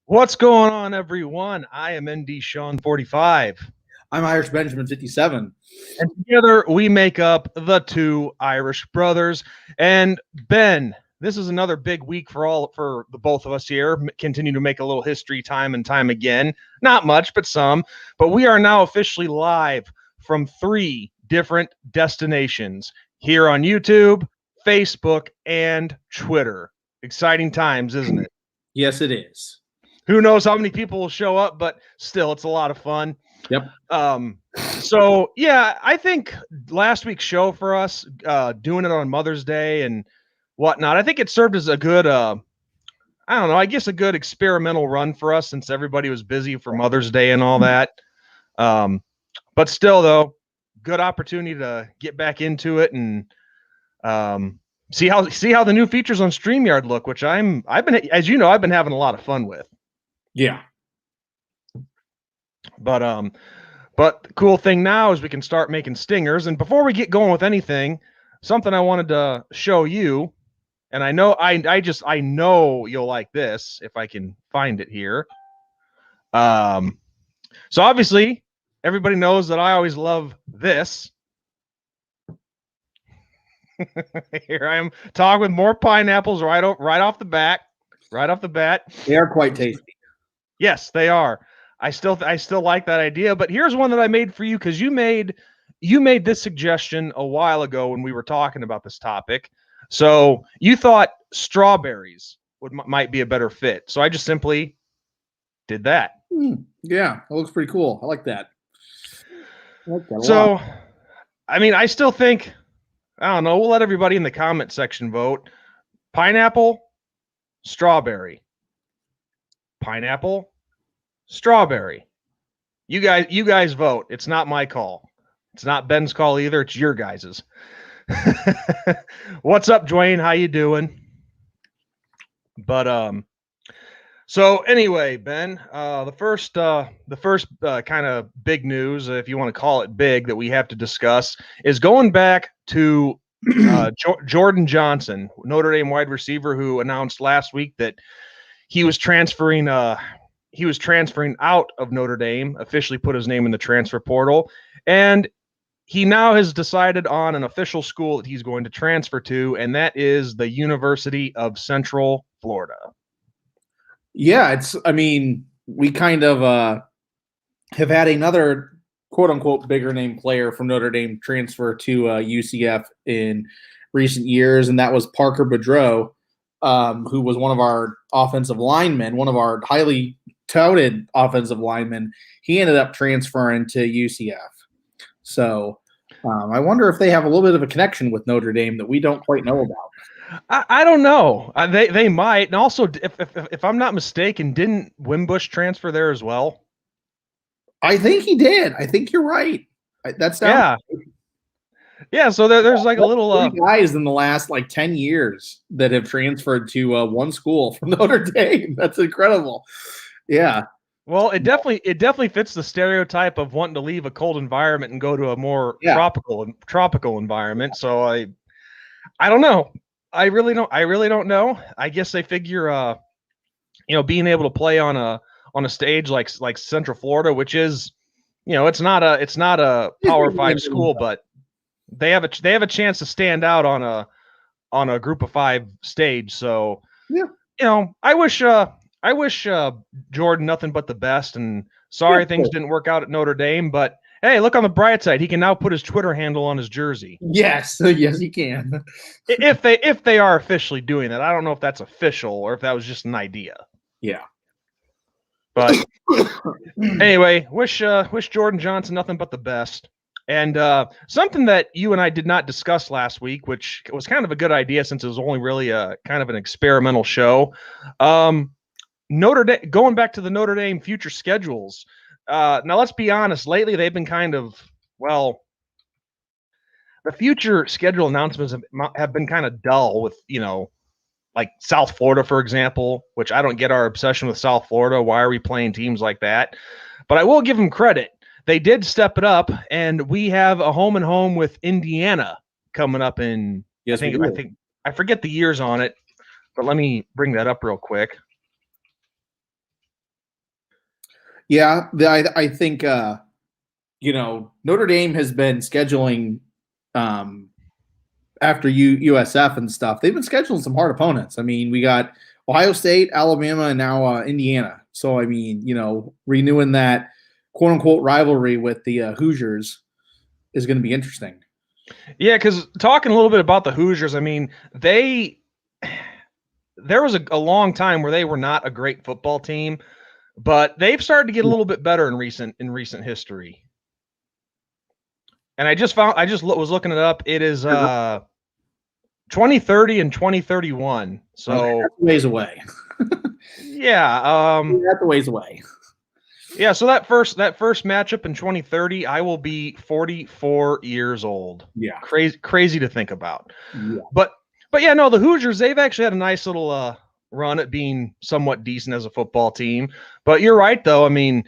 What's going on, everyone? I am ND Sean 45, I'm Irish Benjamin 57. and together we make up the two Irish brothers. And Ben, this is another big week for the both of us here. Continue to make a little history time and time again. Not much, but some. But we are now officially live from 3 different destinations here on YouTube, Facebook, and Twitter. Exciting times, isn't it? Yes, it is. Who knows how many people will show up, but still, it's a lot of fun. Yep. So yeah, I think last week's show for us, doing it on Mother's Day and whatnot, I think it served as a good, I don't know, I guess a good experimental run for us since everybody was busy for Mother's Day and all that. But still, though, good opportunity to get back into it and see how the new features on StreamYard look, which I've been, as you know, I've been having a lot of fun with. Yeah. But the cool thing now is we can start making stingers. And before we get going with anything, something I wanted to show you, and I know I know you'll like this if I can find it here. So obviously everybody knows that I always love this. Here I am talking with more pineapples right off the bat. Right off the bat. They are quite tasty. Yes, they are. I still like that idea, but here's one that I made for you because you made this suggestion a while ago when we were talking about this topic. So you thought strawberries might be a better fit. So I just simply did that. Yeah, it looks pretty cool. I like that. So, I mean, I still think, I don't know, we'll let everybody in the comment section vote. Pineapple, strawberry. Pineapple, strawberry. You guys vote. It's not my call. It's not Ben's call either. It's your guys's. What's up, Dwayne? How you doing? But so anyway, Ben, the first kind of big news, if you want to call it big, that we have to discuss is going back to Jordan Johnson, Notre Dame wide receiver, who announced last week that he was transferring out of Notre Dame, officially put his name in the transfer portal, and he now has decided on an official school that he's going to transfer to, and that is the University of Central Florida. Yeah, we kind of have had another quote-unquote bigger name player from Notre Dame transfer to UCF in recent years, and that was Parker Boudreaux, who was one of our offensive linemen, one of our highly touted offensive linemen. He ended up transferring to UCF. So I wonder if they have a little bit of a connection with Notre Dame that we don't quite know about. I don't know. They might. And also, if I'm not mistaken, didn't Wimbush transfer there as well? I think he did. I think you're right. That's Yeah, so there's like a little guys in the last 10 years that have transferred to one school from Notre Dame. That's incredible. Yeah. Well, it definitely fits the stereotype of wanting to leave a cold environment and go to a more tropical environment. So I don't know. I really don't know. I guess they figure being able to play on a stage like Central Florida, which is, it's not a Power 5 school, but they have a chance to stand out on a Group of 5 stage. So yeah, I wish Jordan nothing but the best, and sorry things didn't work out at Notre Dame, but hey, look on the bright side. He can now put his Twitter handle on his jersey. Yes, he can. if they are officially doing that. I don't know if that's official or if that was just an idea. Yeah. But anyway, wish Jordan Johnson nothing but the best. And something that you and I did not discuss last week, which was kind of a good idea since it was only really a kind of an experimental show. Notre Dame, going back to the Notre Dame future schedules. Now, let's be honest. Lately, they've been kind of, the future schedule announcements have been kind of dull with, like South Florida, for example, which I don't get our obsession with South Florida. Why are we playing teams like that? But I will give them credit. They did step it up, and we have a home and home with Indiana coming up in, yes, I forget the years on it, but let me bring that up real quick. Yeah, I think Notre Dame has been scheduling after USF and stuff. They've been scheduling some hard opponents. I mean, we got Ohio State, Alabama, and now Indiana. So I mean, renewing that quote unquote rivalry with the Hoosiers is going to be interesting. Yeah, because talking a little bit about the Hoosiers, I mean, there was a long time where they were not a great football team, but they've started to get a little bit better in recent history. And I just was looking it up. It is 2030 and 2031. So that's a ways away. Yeah, that's a ways away. Yeah, so that first matchup in 2030, I will be 44 years old. Yeah. Crazy to think about. Yeah. But yeah, no, the Hoosiers, they've actually had a nice little run at being somewhat decent as a football team. But you're right, though. I mean,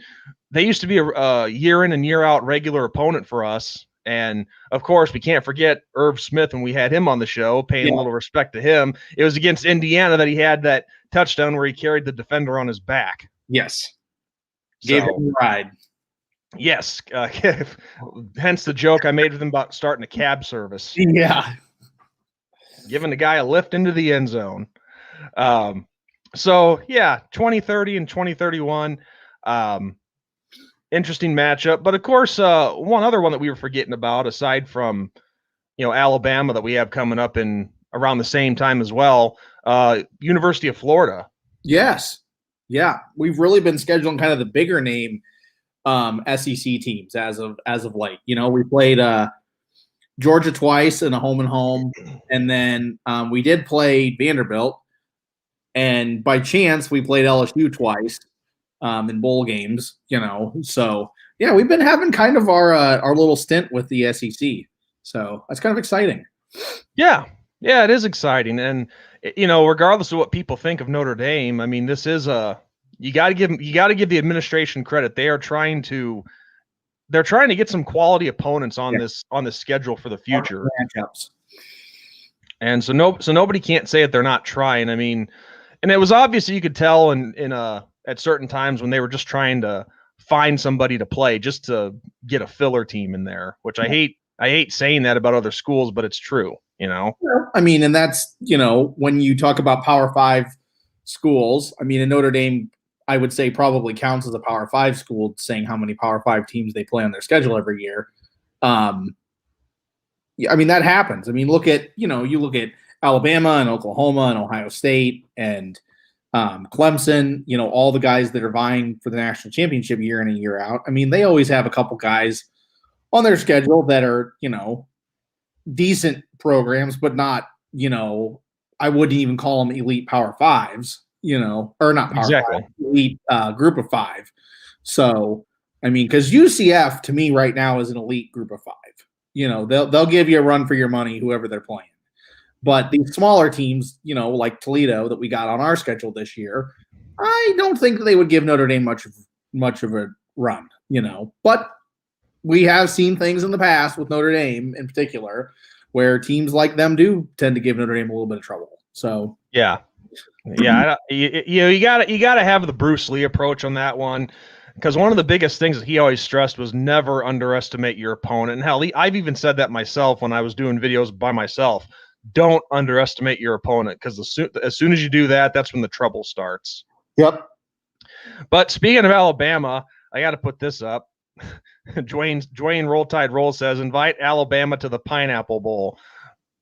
they used to be a year in and year out regular opponent for us. And of course, we can't forget Irv Smith when we had him on the show, paying a little respect to him. It was against Indiana that he had that touchdown where he carried the defender on his back. Yes. Gave him a ride. Yes. Hence the joke I made with him about starting a cab service. Yeah. Giving the guy a lift into the end zone. So, yeah, 2030 and 2031. Interesting matchup. But, of course, one other one that we were forgetting about, aside from, Alabama that we have coming up in around the same time as well, University of Florida. Yes. Yeah. We've really been scheduling kind of the bigger name SEC teams as of late. We played Georgia twice in a home and home, and then we did play Vanderbilt, and by chance we played LSU twice in bowl games. So yeah, we've been having kind of our little stint with the SEC. So that's kind of exciting. Yeah, it is exciting, and regardless of what people think of Notre Dame, I mean, this is you got to give the administration credit. They're trying to get some quality opponents on this schedule for the future. Matchups. And so nobody can't say that they're not trying. I mean, and it was obvious you could tell at certain times when they were just trying to find somebody to play just to get a filler team in there, which I hate saying that about other schools, but it's true, I mean, and that's, when you talk about Power 5 schools, I mean, in Notre Dame, I would say probably counts as a Power 5 school, saying how many Power 5 teams they play on their schedule every year. I mean, that happens. I mean, you look at Alabama and Oklahoma and Ohio State and Clemson, all the guys that are vying for the national championship year in and year out. I mean, they always have a couple guys on their schedule that are, decent programs, but not, I wouldn't even call them elite Power 5s, or not Power 5, elite group of 5. So, I mean, because UCF to me right now is an elite group of 5. They'll give you a run for your money, whoever they're playing. But these smaller teams, like Toledo that we got on our schedule this year, I don't think that they would give Notre Dame much of a run, But we have seen things in the past with Notre Dame in particular where teams like them do tend to give Notre Dame a little bit of trouble. So yeah, you gotta have the Bruce Lee approach on that one, because one of the biggest things that he always stressed was never underestimate your opponent. And hell, I've even said that myself when I was doing videos by myself. Don't underestimate your opponent, because as soon as you do that, that's when the trouble starts. Yep. But speaking of Alabama, I got to put this up. Dwayne Roll Tide Roll says, invite Alabama to the Pineapple Bowl.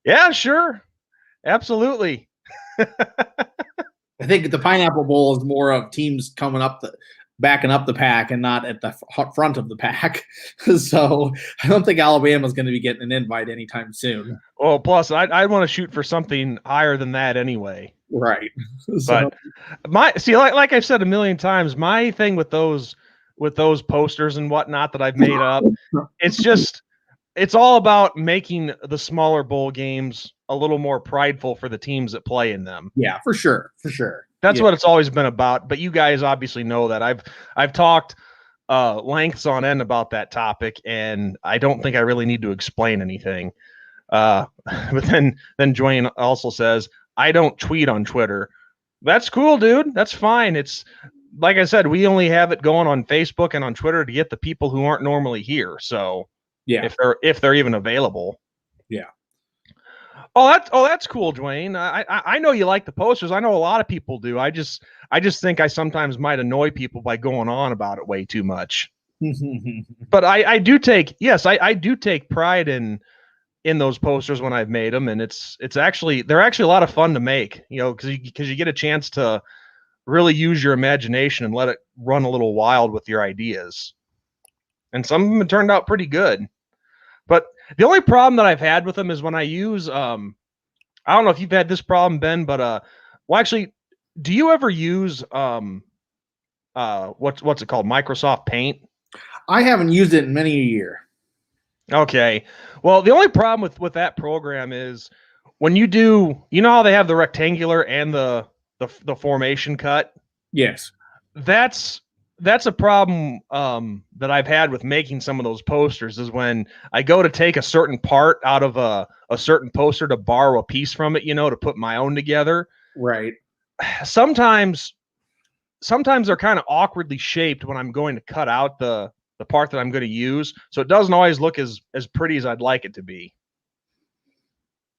Yeah, sure. Absolutely. I think the Pineapple Bowl is more of teams backing up the pack and not at the front of the pack. So I don't think Alabama's going to be getting an invite anytime soon. Well, plus I want to shoot for something higher than that anyway. Right. But like I've said a million times, my thing with those posters and whatnot that I've made up, it's all about making the smaller bowl games a little more prideful for the teams that play in them. Yeah, for sure. That's what it's always been about. But you guys obviously know that I've talked lengths on end about that topic, and I don't think I really need to explain anything. But then Dwayne also says, I don't tweet on Twitter. That's cool, dude. That's fine. like I said, we only have it going on Facebook and on Twitter to get the people who aren't normally here. So yeah, if they're even available. Yeah. That's cool, Dwayne. I know you like the posters. I know a lot of people do. I just think I sometimes might annoy people by going on about it way too much. But I do take pride in those posters when I've made them, and they're actually a lot of fun to make. Because you get a chance to really use your imagination and let it run a little wild with your ideas. And some of them have turned out pretty good. But the only problem that I've had with them is when I use I don't know if you've had this problem, Ben, but actually, do you ever use what's it called? Microsoft Paint? I haven't used it in many a year. Okay. Well, the only problem with that program is when you do, how they have the rectangular and the formation cut? Yes. That's a problem that I've had with making some of those posters is when I go to take a certain part out of a certain poster to borrow a piece from it, to put my own together. Right. Sometimes they're kind of awkwardly shaped when I'm going to cut out the part that I'm going to use. So it doesn't always look as pretty as I'd like it to be.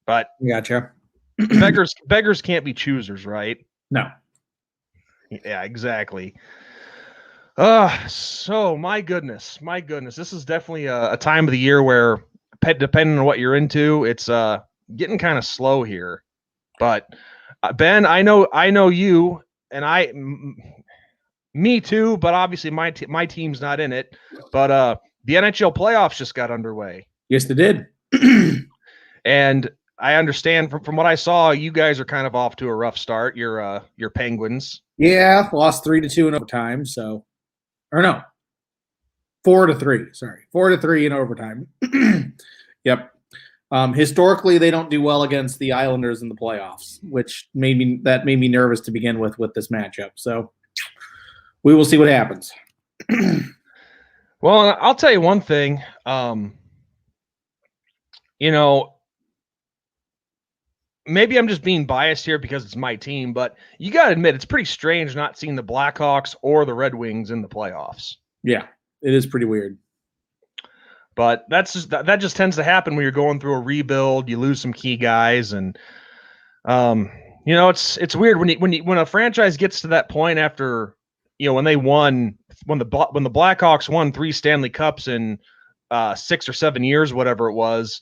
But gotcha. beggars can't be choosers, right? No. Yeah, exactly. So my goodness, this is definitely a time of the year where, depending on what you're into, it's getting kind of slow here. But Ben, I know you, and me too. But obviously, my team's not in it. But the NHL playoffs just got underway. Yes, they did. And I understand from what I saw, you guys are kind of off to a rough start. Your Penguins. Yeah, lost 3-2 in overtime. So. Or no, 4-3. Sorry, 4-3 in overtime. Yep. Historically, they don't do well against the Islanders in the playoffs, which made me nervous to begin with this matchup. So we will see what happens. Well, I'll tell you one thing. Maybe I'm just being biased here because it's my team, but you got to admit it's pretty strange not seeing the Blackhawks or the Red Wings in the playoffs. Yeah, it is pretty weird. But that just tends to happen when you're going through a rebuild. You lose some key guys, and it's weird when a franchise gets to that point after when the Blackhawks won 3 Stanley Cups in 6 or 7 years, whatever it was.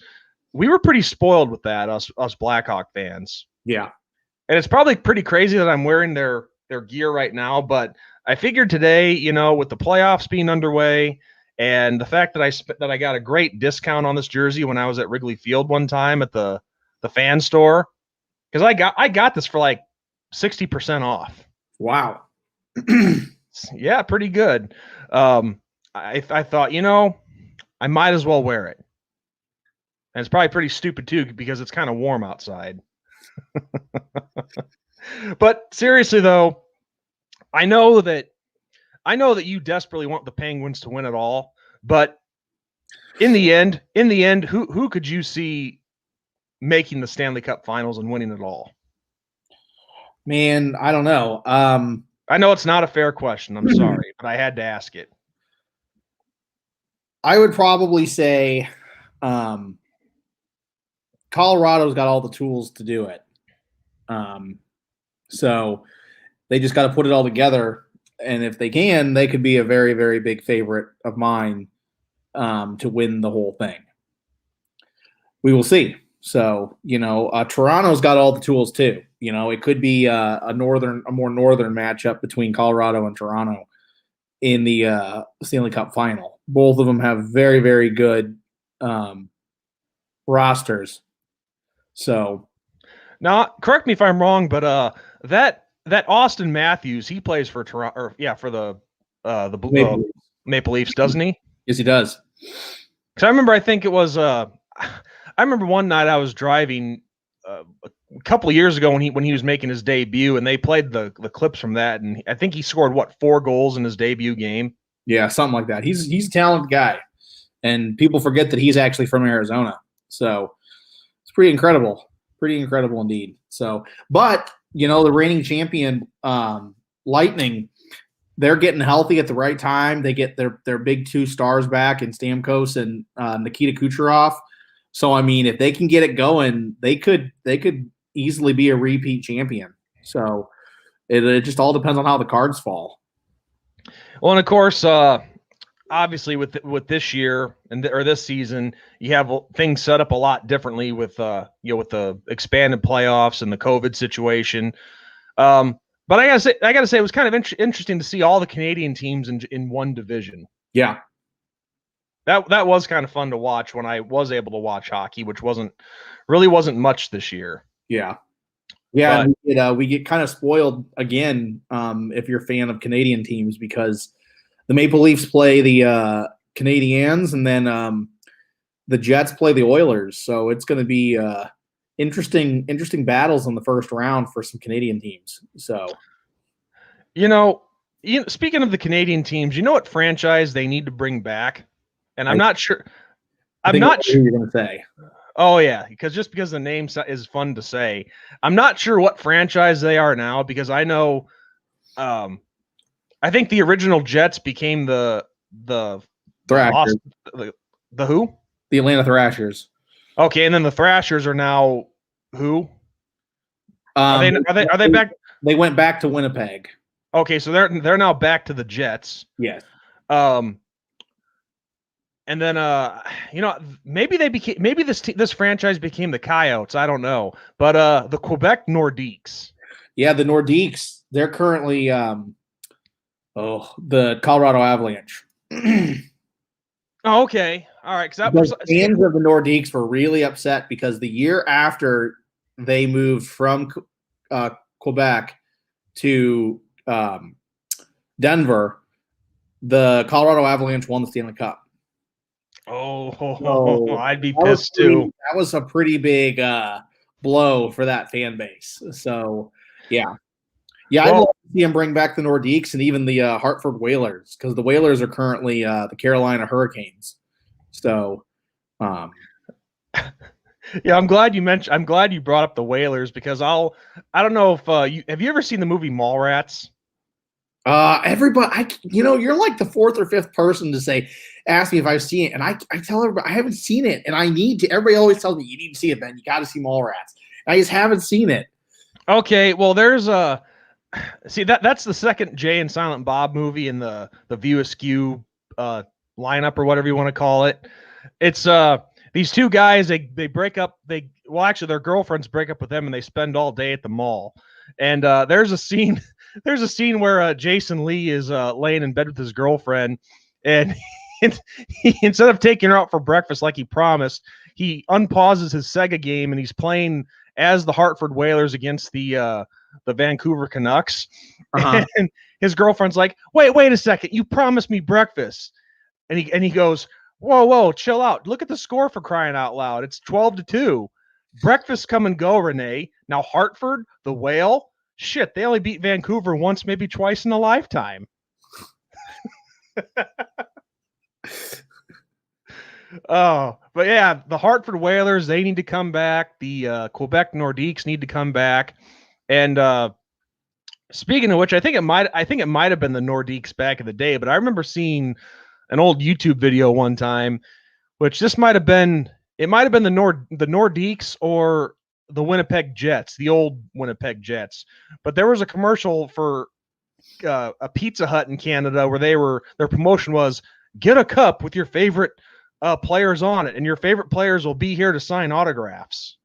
We were pretty spoiled with that, us Blackhawk fans. Yeah. And it's probably pretty crazy that I'm wearing their gear right now, but I figured today, with the playoffs being underway and the fact that I got a great discount on this jersey when I was at Wrigley Field one time at the fan store, because I got this for like 60% off. Wow. Yeah, pretty good. I thought, I might as well wear it. And it's probably pretty stupid too because it's kind of warm outside. But seriously though, I know that you desperately want the Penguins to win it all, but in the end, who could you see making the Stanley Cup Finals and winning it all? Man, I don't know. I know it's not a fair question. I'm sorry, but I had to ask it. I would probably say Colorado's got all the tools to do it. So they just got to put it all together. And if they can, they could be a very, very big favorite of mine to win the whole thing. We will see. So, Toronto's got all the tools too. It could be a more northern matchup between Colorado and Toronto in the Stanley Cup final. Both of them have very, very good rosters. So now, correct me if I'm wrong, but that Austin Matthews, he plays for Toronto, for the Maple Leafs, doesn't he? Yes, he does. Because I remember, I think it was I remember one night I was driving a couple of years ago when he was making his debut, and they played the clips from that, and I think he scored 4 goals in his debut game. Yeah, something like that. He's a talented guy, and people forget that he's actually from Arizona. So it's pretty incredible indeed. So, but the reigning champion Lightning, they're getting healthy at the right time. They get their big 2 stars back in Stamkos and Nikita Kucherov. So I mean, if they can get it going, they could easily be a repeat champion. So it just all depends on how the cards fall. Well, and of course, obviously with this year or this season, you have things set up a lot differently with with the expanded playoffs and the COVID situation. But I gotta say, it was kind of interesting to see all the Canadian teams in one division. Yeah, that was kind of fun to watch when I was able to watch hockey, which really wasn't much this year. Yeah. Yeah, we get kind of spoiled again if you're a fan of Canadian teams, because the Maple Leafs play the Canadiens, and then the Jets play the Oilers. So it's going to be interesting battles in the first round for some Canadian teams. So, speaking of the Canadian teams, you know what franchise they need to bring back? And I'm not sure. I'm not sure who you're going to say. Oh yeah, because the name is fun to say. I'm not sure what franchise they are now, because I know, I think the original Jets became the Thrashers. The who? The Atlanta Thrashers. Okay, and then the Thrashers are now who? Are they back? They went back to Winnipeg. Okay, so they're now back to the Jets. Yes. And then, maybe this franchise became the Coyotes. I don't know, but the Quebec Nordiques. Yeah, the Nordiques. They're currently the Colorado Avalanche. Oh, okay, all right. Because fans of the Nordiques were really upset because the year after they moved from Quebec to Denver, the Colorado Avalanche won the Stanley Cup. Oh, I'd be pissed too. That was a pretty big blow for that fan base. So, yeah. Yeah, I'd love to see him bring back the Nordiques and even the Hartford Whalers, because the Whalers are currently the Carolina Hurricanes. So, yeah, I'm glad you brought up the Whalers, because I don't know if have you ever seen the movie Mallrats? Everybody, you're like the 4th or 5th person to ask me if I've seen it, and I tell everybody I haven't seen it, and I need to. Everybody always tells me you need to see it, Ben. You got to see Mallrats. I just haven't seen it. Okay, well, there's see that's the second Jay and Silent Bob movie in the View Askew lineup, or whatever you want to call it. It's these two guys, they break up. Actually, their girlfriends break up with them, and they spend all day at the mall. And there's a scene where Jason Lee is laying in bed with his girlfriend, and he, instead of taking her out for breakfast like he promised, he unpauses his Sega game, and he's playing as the Hartford Whalers against the Vancouver Canucks. Uh-huh. And his girlfriend's like, wait a second, you promised me breakfast. And he goes, whoa, chill out. Look at the score, for crying out loud. It's 12-2. Breakfast come and go, Renee. Now Hartford, the Whale, shit, they only beat Vancouver once, maybe twice in a lifetime. Oh, but yeah, the Hartford Whalers, they need to come back. The Quebec Nordiques need to come back. And speaking of which, I think it might have been the Nordiques back in the day, but I remember seeing an old YouTube video one time, which this might have been the Nordiques or the Winnipeg Jets, the old Winnipeg Jets. But there was a commercial for a Pizza Hut in Canada where their promotion was, get a cup with your favorite players on it, and your favorite players will be here to sign autographs.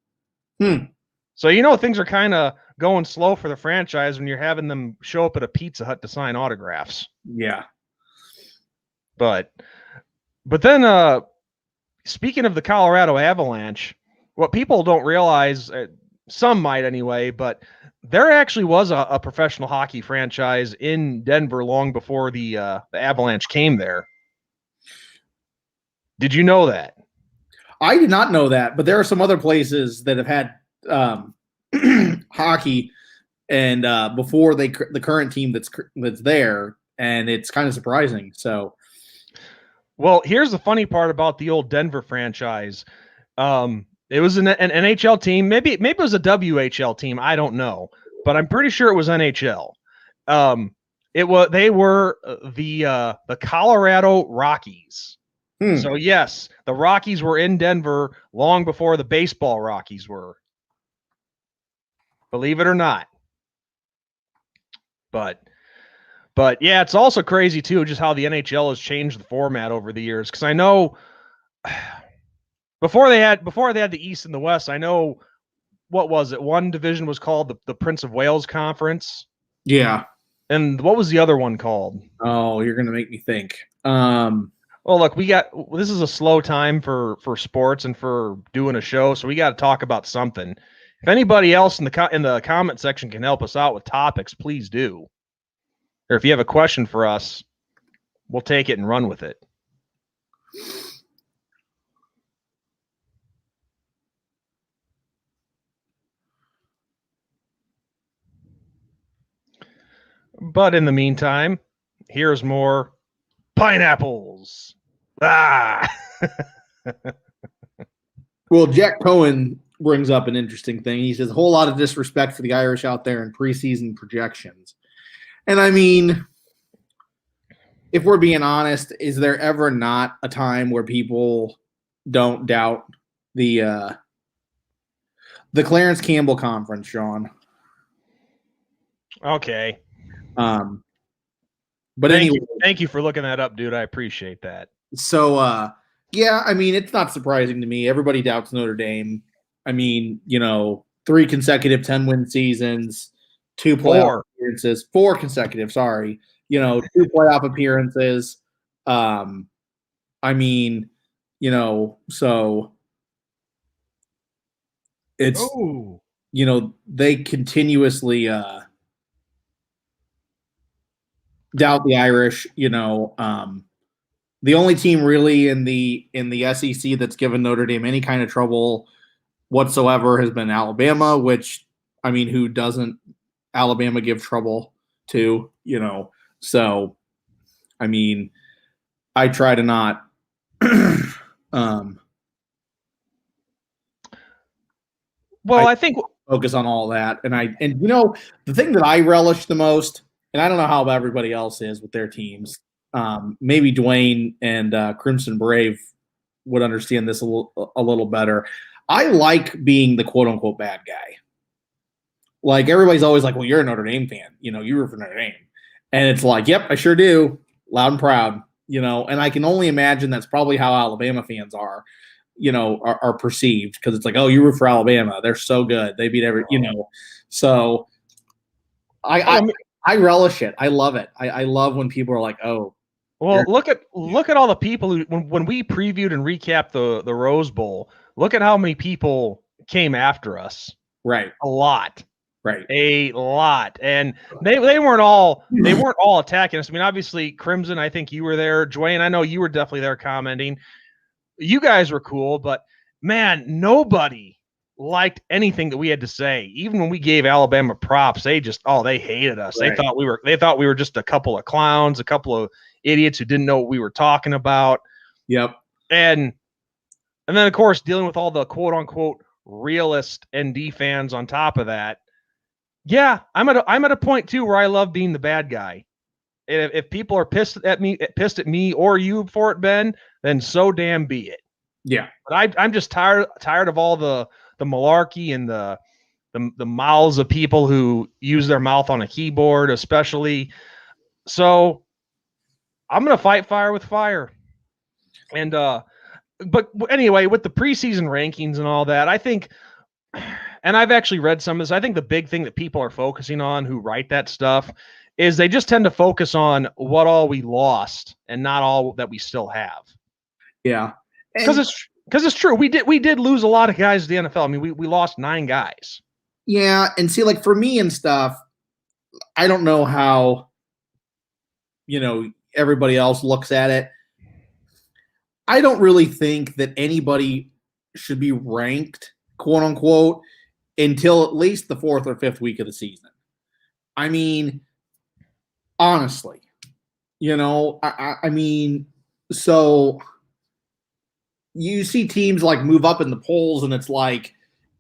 So things are kind of going slow for the franchise when you're having them show up at a Pizza Hut to sign autographs. Yeah. But then speaking of the Colorado Avalanche, what people don't realize, some might anyway, but there actually was a professional hockey franchise in Denver long before the Avalanche came there. Did you know that? I did not know that, but there are some other places that have had hockey and before the current team that's there, and it's kind of surprising. So, well, here's the funny part about the old Denver franchise. It was an NHL team. Maybe it was a WHL team. I don't know, but I'm pretty sure it was NHL. They were the Colorado Rockies. So yes, the Rockies were in Denver long before the baseball Rockies were. Believe it or not. But yeah, it's also crazy too, just how the NHL has changed the format over the years. Because I know before they had the East and the West, I know what was it? One division was called the Prince of Wales Conference. Yeah. And what was the other one called? Oh, you're gonna make me think. Well, look, this is a slow time for sports and for doing a show, so we got to talk about something. If anybody else in the comment section can help us out with topics, please do. Or if you have a question for us, we'll take it and run with it. But in the meantime, here's more pineapples. Ah. Well, Jack Cohen brings up an interesting thing. He says a whole lot of disrespect for the Irish out there in preseason projections. And I mean, if we're being honest, is there ever not a time where people don't doubt the Clarence Campbell conference, Sean? Okay. But anyway, thank you for looking that up, dude. I appreciate that. So, yeah, I mean, it's not surprising to me. Everybody doubts Notre Dame. I mean, 3 consecutive 10-win seasons, 2 playoff appearances, 4 consecutive, sorry. 2 playoff appearances. I mean, so it's, they continuously doubt the Irish. The only team really in the SEC that's given Notre Dame any kind of trouble whatsoever has been Alabama, which, I mean, who doesn't Alabama give trouble to, So, I mean, I try to not I think focus on all that. And the thing that I relish the most, and I don't know how everybody else is with their teams, maybe Dwayne and Crimson Brave would understand this a little better. I like being the quote unquote bad guy. Like, everybody's always like, well, you're a Notre Dame fan, you root for Notre Dame. And it's like, yep, I sure do. Loud and proud, and I can only imagine that's probably how Alabama fans are perceived, because it's like, oh, you root for Alabama. They're so good. They beat So I relish it. I love it. I love when people are like, oh. Well, look at all the people who, when we previewed and recapped the Rose Bowl, look at how many people came after us. Right. A lot. Right. A lot. And they weren't all attacking us. I mean, obviously, Crimson, I think you were there. Dwayne, I know you were definitely there commenting. You guys were cool, but man, nobody liked anything that we had to say. Even when we gave Alabama props, they hated us. Right. They thought we were just a couple of clowns, a couple of idiots who didn't know what we were talking about. Yep. And then, of course, dealing with all the quote unquote realist ND fans on top of that. Yeah, I'm at a point too where I love being the bad guy. And if people are pissed at me or you for it, Ben, then so damn be it. Yeah. But I'm just tired of all the malarkey and the mouths of people who use their mouth on a keyboard, especially. So I'm gonna fight fire with fire. And but anyway, with the preseason rankings and all that, I think, and I've actually read some of this, I think the big thing that people are focusing on who write that stuff is they just tend to focus on what all we lost and not all that we still have. Yeah. Because it's true. We did lose a lot of guys to the NFL. I mean, we lost 9 guys. Yeah, and see, like, for me and stuff, I don't know how everybody else looks at it. I don't really think that anybody should be ranked, quote unquote, until at least the 4th or 5th week of the season. I mean, honestly, I mean, so you see teams like move up in the polls, and it's like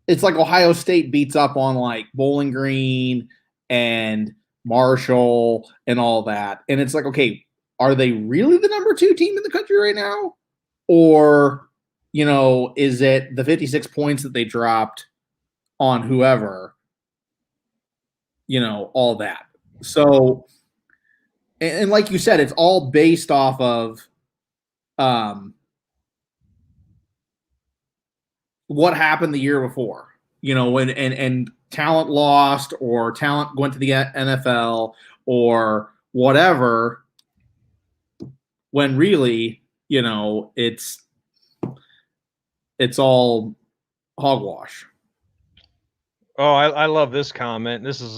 Ohio State beats up on like Bowling Green and Marshall and all that. And it's like, okay, are they really the number 2 team in the country right now? Or, is it the 56 points that they dropped on whoever, all that. So, and like you said, it's all based off of what happened the year before, when and talent lost or talent went to the NFL or whatever, when really, it's all hogwash. Oh, I love this comment. This is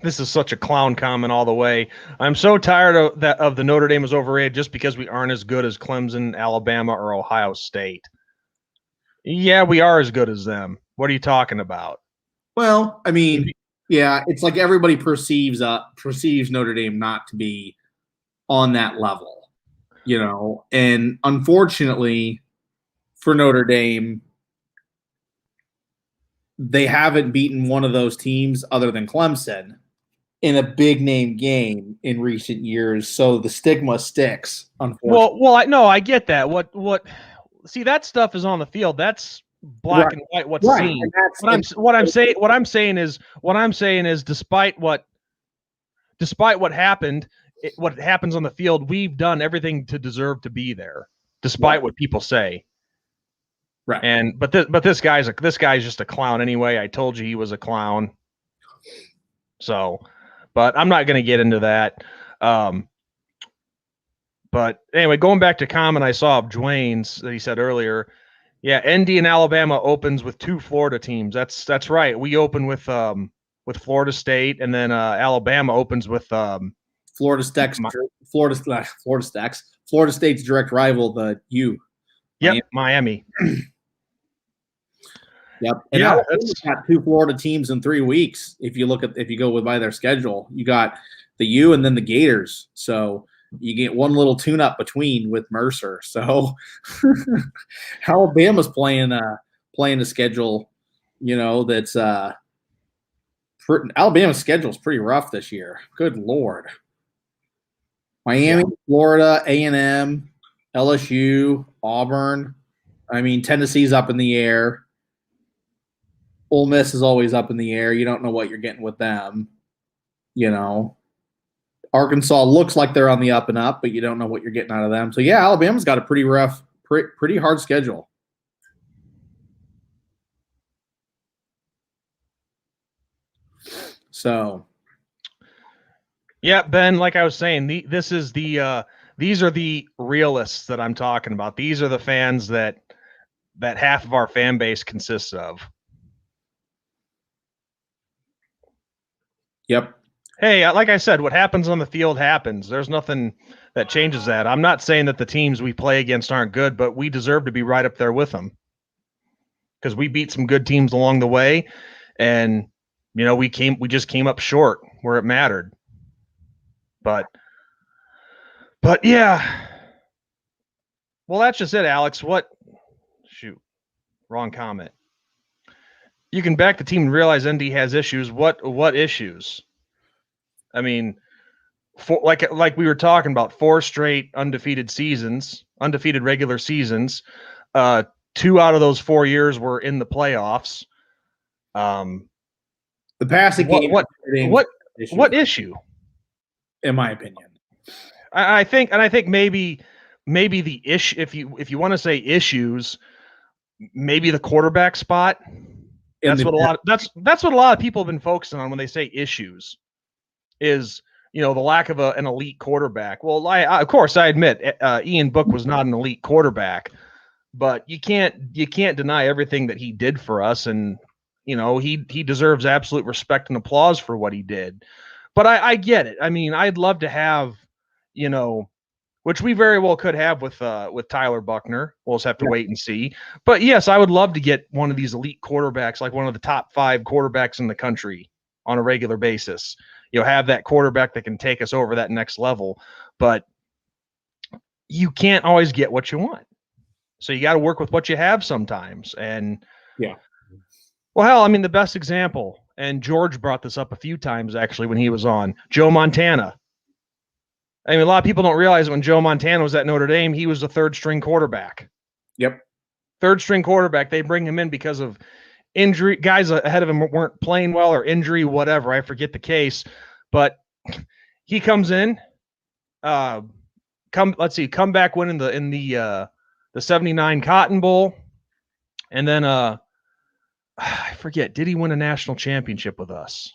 this is such a clown comment all the way. I'm so tired of the Notre Dame is overrated just because we aren't as good as Clemson, Alabama, or Ohio State. Yeah, we are as good as them. What are you talking about? Well, I mean, yeah, it's like everybody perceives Notre Dame not to be on that level, and unfortunately for Notre Dame, they haven't beaten one of those teams other than Clemson in a big name game in recent years. So the stigma sticks, unfortunately. Well, I get that. See, that stuff is on the field. That's black and white. What's seen. What I'm saying is, despite what happened, what happens on the field, we've done everything to deserve to be there, despite what people say. Right. But this guy's just a clown anyway. I told you he was a clown. So, but I'm not going to get into that. But anyway, going back to comment I saw of Dwayne's that he said earlier. Yeah, ND and Alabama opens with 2 Florida teams. That's right. We open with Florida State, and then Alabama opens with Florida State's direct rival, the U. Yep, Miami. Yep. And Alabama's got 2 Florida teams in 3 weeks. If you go by their schedule, you got the U and then the Gators. So you get one little tune-up between with Mercer. So Alabama's playing a schedule, that's Alabama's schedule is pretty rough this year. Good Lord. Miami, Florida, A&M, LSU, Auburn. I mean, Tennessee's up in the air. Ole Miss is always up in the air. You don't know what you're getting with them. Arkansas looks like they're on the up and up, but you don't know what you're getting out of them. So, yeah, Alabama's got a pretty rough, pretty hard schedule. So, yeah, Ben, like I was saying, these are the realists that I'm talking about. These are the fans that half of our fan base consists of. Yep. Hey, like I said, what happens on the field happens. There's nothing that changes that. I'm not saying that the teams we play against aren't good, but we deserve to be right up there with them because we beat some good teams along the way, and we just came up short where it mattered. But yeah. Well, that's just it, Alex. Wrong comment. You can back the team and realize ND has issues. What issues? I mean, like we were talking about, 4 straight undefeated regular seasons. 2 out of those 4 years were in the playoffs. The passing game. What issue? In my opinion, I think maybe the issue, if you want to say issues, maybe the quarterback spot. That's what a lot of people have been focusing on when they say issues. Is the lack of an elite quarterback. Well, of course I admit Ian Book was not an elite quarterback, but you can't deny everything that he did for us, and he deserves absolute respect and applause for what he did. But I get it. I mean, I'd love to have, which we very well could have with Tyler Buchner. We'll just have to wait and see. But yes, I would love to get one of these elite quarterbacks, like one of the top 5 quarterbacks in the country on a regular basis. Have that quarterback that can take us over that next level. But you can't always get what you want. So you got to work with what you have sometimes. And yeah. Well, hell, I mean, the best example, and George brought this up a few times actually when he was on, Joe Montana. I mean, a lot of people don't realize when Joe Montana was at Notre Dame, he was the third string quarterback. Yep. Third string quarterback. They bring him in because of injury. Guys ahead of him weren't playing well or injury, whatever. I forget the case, but he comes in, come back winning in the 79 Cotton Bowl. And then I forget, did he win a national championship with us?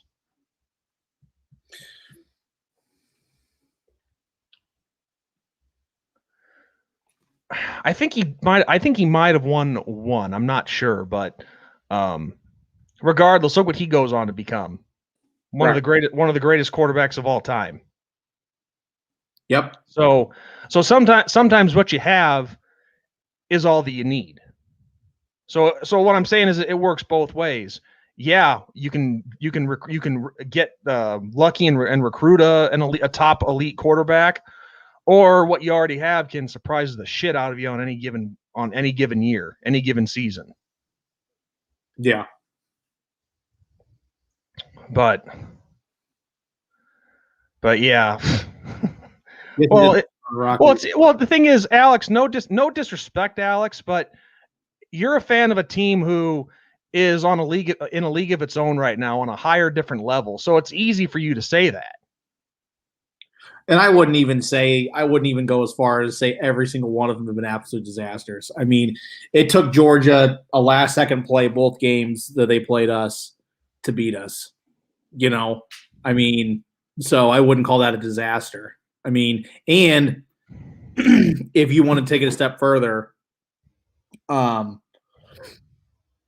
I think he might have won one. I'm not sure, but regardless, look what he goes on to become. One of the greatest quarterbacks of all time. Yep. So sometimes what you have is all that you need. So what I'm saying is it works both ways. Yeah, you can get lucky and recruit a top elite quarterback, or what you already have can surprise the shit out of you on any given year, any given season. Yeah. But yeah. Well, the thing is, Alex, no disrespect, Alex, but you're a fan of a team who is in a league of its own right now on a higher, different level. So it's easy for you to say that. And I wouldn't even go as far as say every single one of them have been absolute disasters. I mean, it took Georgia a last-second play both games that they played us to beat us. You know, I mean, so I wouldn't call that a disaster. I mean, and if you want to take it a step further,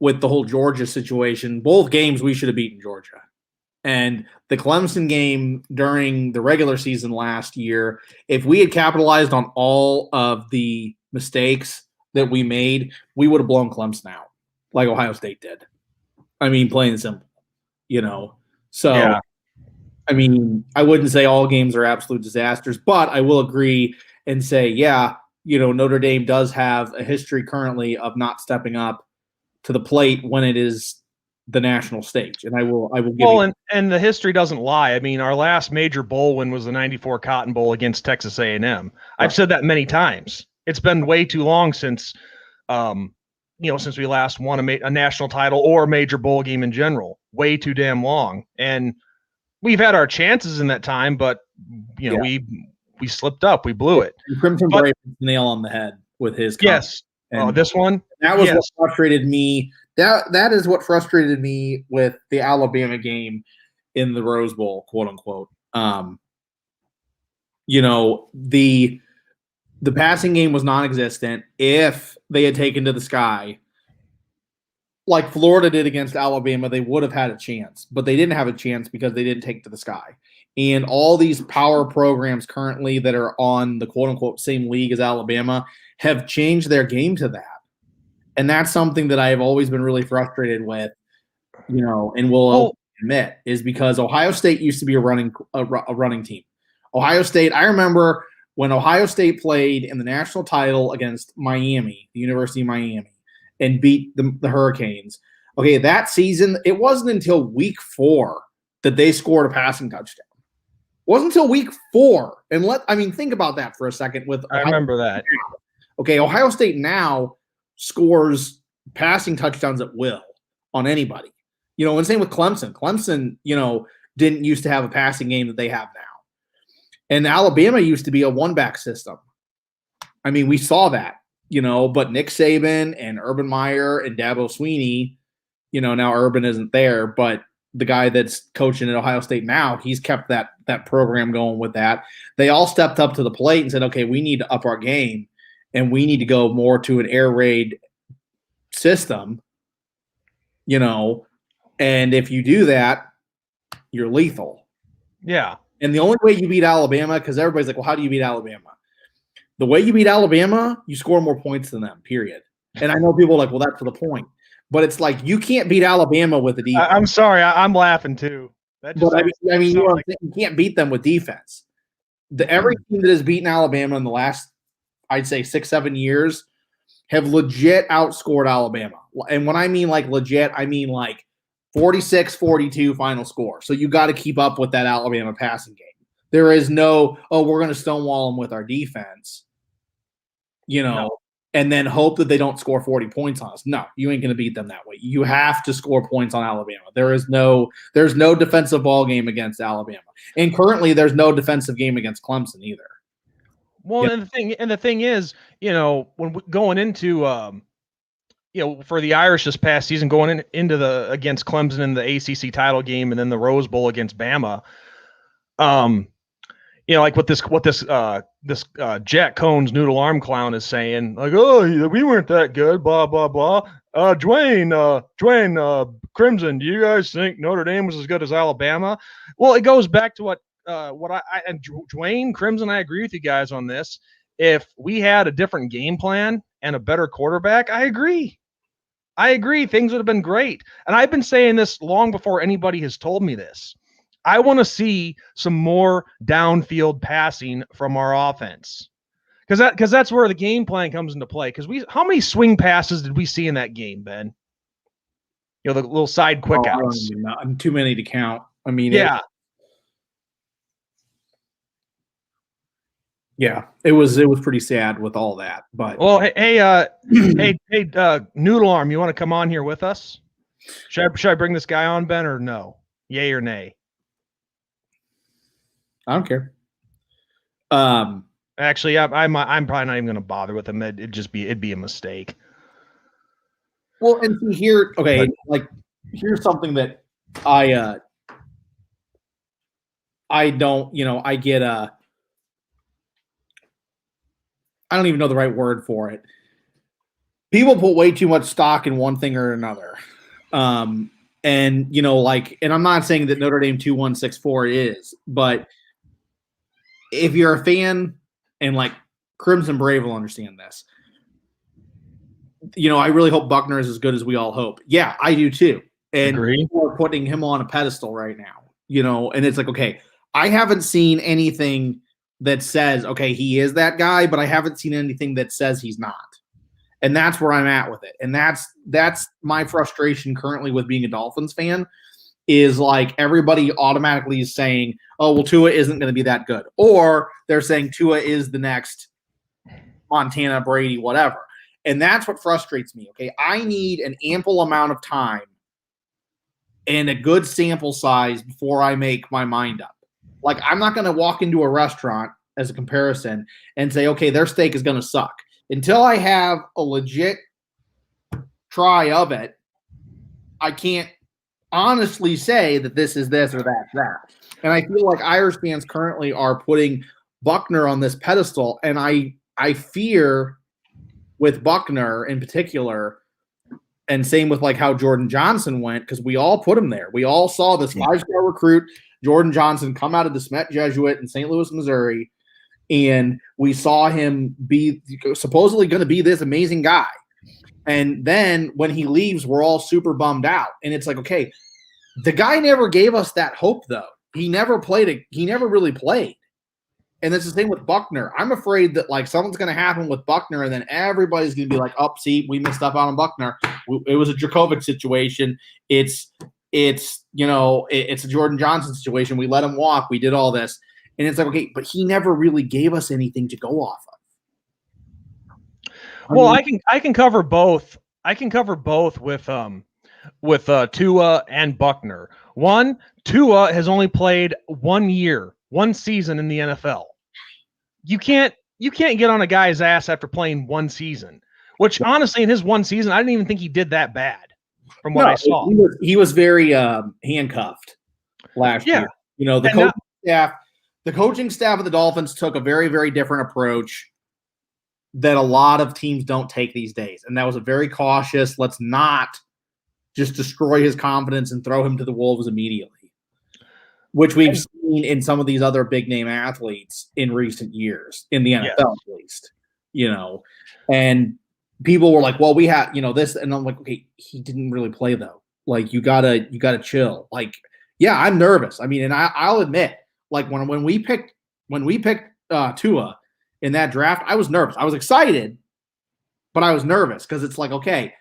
with the whole Georgia situation, both games we should have beaten Georgia. And the Clemson game during the regular season last year, if we had capitalized on all of the mistakes that we made, we would have blown Clemson out like Ohio State did. I mean, plain and simple, you know. So, yeah. I mean, I wouldn't say all games are absolute disasters, but I will agree and say, yeah, you know, Notre Dame does have a history currently of not stepping up to the plate when it is the national stage. And I will give you. And the history doesn't lie. I mean, our last major bowl win was the 94 Cotton Bowl against Texas A&M. Right. I've said that many times. It's been way too long since we last won a national title or a major bowl game in general. Way too damn long. And we've had our chances in that time, but we slipped up. We blew it. And Crimson Brave hit the nail on the head with his comment. Yes. This one? That was what frustrated me. That is what frustrated me with the Alabama game in the Rose Bowl, quote unquote. The passing game was non-existent. If they had taken to the sky, like Florida did against Alabama, they would have had a chance, but they didn't have a chance because they didn't take to the sky. And all these power programs currently that are on the quote-unquote same league as Alabama have changed their game to that. And that's something that I have always been really frustrated with, and will admit, is because Ohio State used to be a running team. Ohio State, I remember when Ohio State played in the national title against Miami, the University of Miami, and beat the Hurricanes. Okay, that season, it wasn't until week 4 that they scored a passing touchdown. It wasn't until week 4. And think about that for a second. I remember that. Okay, Ohio State now scores passing touchdowns at will on anybody. And same with Clemson. Clemson, didn't used to have a passing game that they have now. And Alabama used to be a one-back system. I mean, we saw that, but Nick Saban and Urban Meyer and Dabo Swinney, now Urban isn't there, but the guy that's coaching at Ohio State now, he's kept that program going with that. They all stepped up to the plate and said, okay, we need to up our game and we need to go more to an air raid system, and if you do that, you're lethal. Yeah. And the only way you beat Alabama, because everybody's like, well, how do you beat Alabama? The way you beat Alabama, you score more points than them, period. And I know people are like, well, that's for the point. But it's like you can't beat Alabama with a defense. I'm sorry. I'm laughing too. You can't beat them with defense. Every team that has beaten Alabama in the last, I'd say 6-7 years have legit outscored Alabama. And when I mean like legit, I mean like 46-42 final score. So you got to keep up with that Alabama passing game. There is no, we're going to stonewall them with our defense, and then hope that they don't score 40 points on us. No, you ain't going to beat them that way. You have to score points on Alabama. There's no defensive ball game against Alabama. And currently there's no defensive game against Clemson either. Well, and the thing is, when going into for the Irish this past season, going into against Clemson in the ACC title game and then the Rose Bowl against Bama, like what this Jack Cohn's noodle arm clown is saying, like, oh, we weren't that good, blah blah blah. Dwayne, Crimson, do you guys think Notre Dame was as good as Alabama? Well, it goes back to what I and Dwayne, Crimson, I agree with you guys on this. If we had a different game plan and a better quarterback, I agree. Things would have been great. And I've been saying this long before anybody has told me this. I want to see some more downfield passing from our offense. Because that's where the game plan comes into play. Because how many swing passes did we see in that game, Ben? The little side quick outs. Not too many to count. I mean, yeah. It was pretty sad with all that. But hey, Noodle Arm, you want to come on here with us? Should I bring this guy on, Ben, or no? Yay or nay? I don't care. Actually, I'm probably not even going to bother with him. It'd be a mistake. Well, and here, okay, here's something that I don't, I get I don't even know the right word for it. People put way too much stock in one thing or another. And I'm not saying that Notre Dame 2164 is, but if you're a fan, and Crimson Brave will understand this, I really hope Buckner is as good as we all hope. Yeah, I do too. And people are putting him on a pedestal right now, and it's like, okay, I haven't seen anything that says, okay, he is that guy, but I haven't seen anything that says he's not. And that's where I'm at with it. And that's my frustration currently with being a Dolphins fan, is everybody automatically is saying, oh, well, Tua isn't going to be that good. Or they're saying Tua is the next Montana, Brady, whatever. And that's what frustrates me, okay? I need an ample amount of time and a good sample size before I make my mind up. I'm not going to walk into a restaurant as a comparison and say, okay, their steak is going to suck. Until I have a legit try of it, I can't honestly say that this is this or that's that. And I feel like Irish fans currently are putting Buckner on this pedestal, and I fear with Buckner in particular, and same with how Jordan Johnson went, because we all put him there. We all saw this 5-star recruit, Jordan Johnson, come out of the Smet Jesuit in St. Louis, Missouri, and we saw him be supposedly going to be this amazing guy. And then when he leaves, we're all super bummed out. And it's okay, the guy never gave us that hope, though. He never really played. And it's the same with Buckner. I'm afraid that something's going to happen with Buckner, and then everybody's going to be see, we missed up on Buckner. It was a Djokovic situation. It's a Jordan Johnson situation. We let him walk. We did all this. And it's okay, but he never really gave us anything to go off of. I can cover both. I can cover both with Tua and Buckner. One, Tua has only played 1 year, 1 season in the NFL. You can't get on a guy's ass after playing 1 season, which honestly in his 1 season, I didn't even think he did that bad from what I saw. He was very handcuffed last year. The coaching staff of the Dolphins took a very, very different approach that a lot of teams don't take these days. And that was a very cautious, let's not just destroy his confidence and throw him to the wolves immediately, which we've seen in some of these other big name athletes in recent years, in the NFL at least, and people were like, well, we have, this, and I'm like, okay, he didn't really play though. You gotta chill. Yeah, I'm nervous. I mean, and I'll admit, when we picked Tua in that draft, I was nervous. I was excited, but I was nervous because it's okay,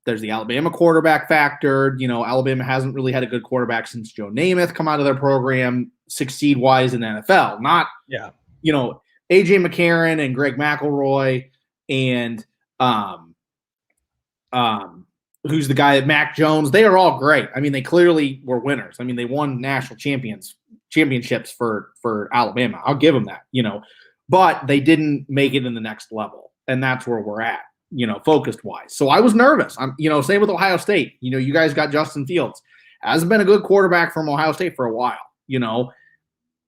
There's the Alabama quarterback factor. Alabama hasn't really had a good quarterback since Joe Namath come out of their program, succeed-wise in the NFL. Not, A.J. McCarron and Greg McElroy and who's the guy, Mac Jones. They are all great. I mean, they clearly were winners. I mean, they won national championships for Alabama. I'll give them that, but they didn't make it in the next level. And that's where we're at, focused wise. So I was nervous. Same with Ohio State. You guys got Justin Fields. Hasn't been a good quarterback from Ohio State for a while.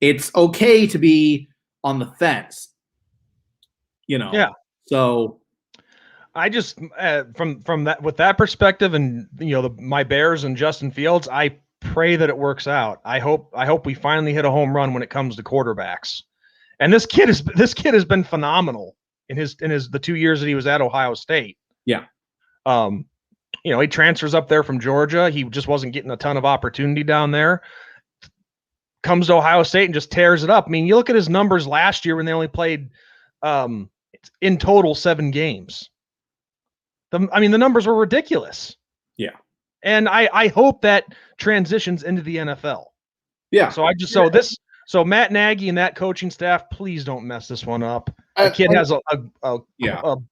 It's okay to be on the fence, Yeah. So I just from that, with that perspective, and my Bears and Justin Fields, I pray that it works out. I hope we finally hit a home run when it comes to quarterbacks. And this kid has been phenomenal in the 2 years that he was at Ohio State. Yeah. He transfers up there from Georgia. He just wasn't getting a ton of opportunity down there. Comes to Ohio State and just tears it up. I mean, you look at his numbers last year when they only played in total 7 games. The numbers were ridiculous. Yeah. And I hope that transitions into the NFL. Yeah. So Matt Nagy and that coaching staff, please don't mess this one up. The kid has a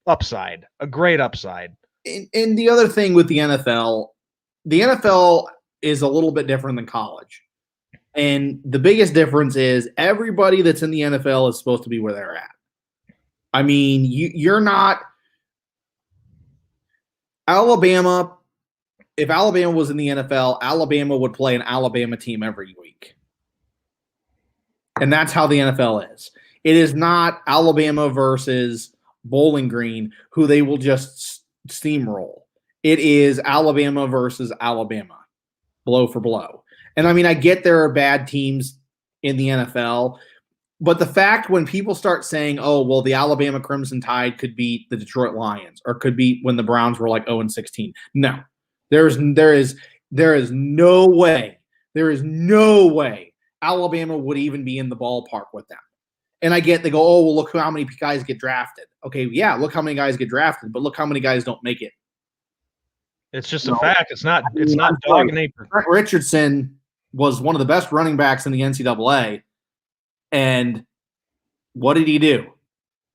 upside, a great upside. And the other thing with the NFL is a little bit different than college. And the biggest difference is everybody that's in the NFL is supposed to be where they're at. I mean, you're not Alabama. If Alabama was in the NFL, Alabama would play an Alabama team every week. And that's how the NFL is. It is not Alabama versus Bowling Green, who they will just steamroll. It is Alabama versus Alabama, blow for blow. And I get there are bad teams in the NFL, but the fact when people start saying, oh, well, the Alabama Crimson Tide could beat the Detroit Lions or could beat when the Browns were like 0-16. No, there is no way Alabama would even be in the ballpark with them. And I get, they go, oh, well, look how many guys get drafted. Okay, yeah, look how many guys get drafted, but look how many guys don't make it. It's just a fact. It's not dog and apron. Trent Richardson was one of the best running backs in the NCAA. And what did he do?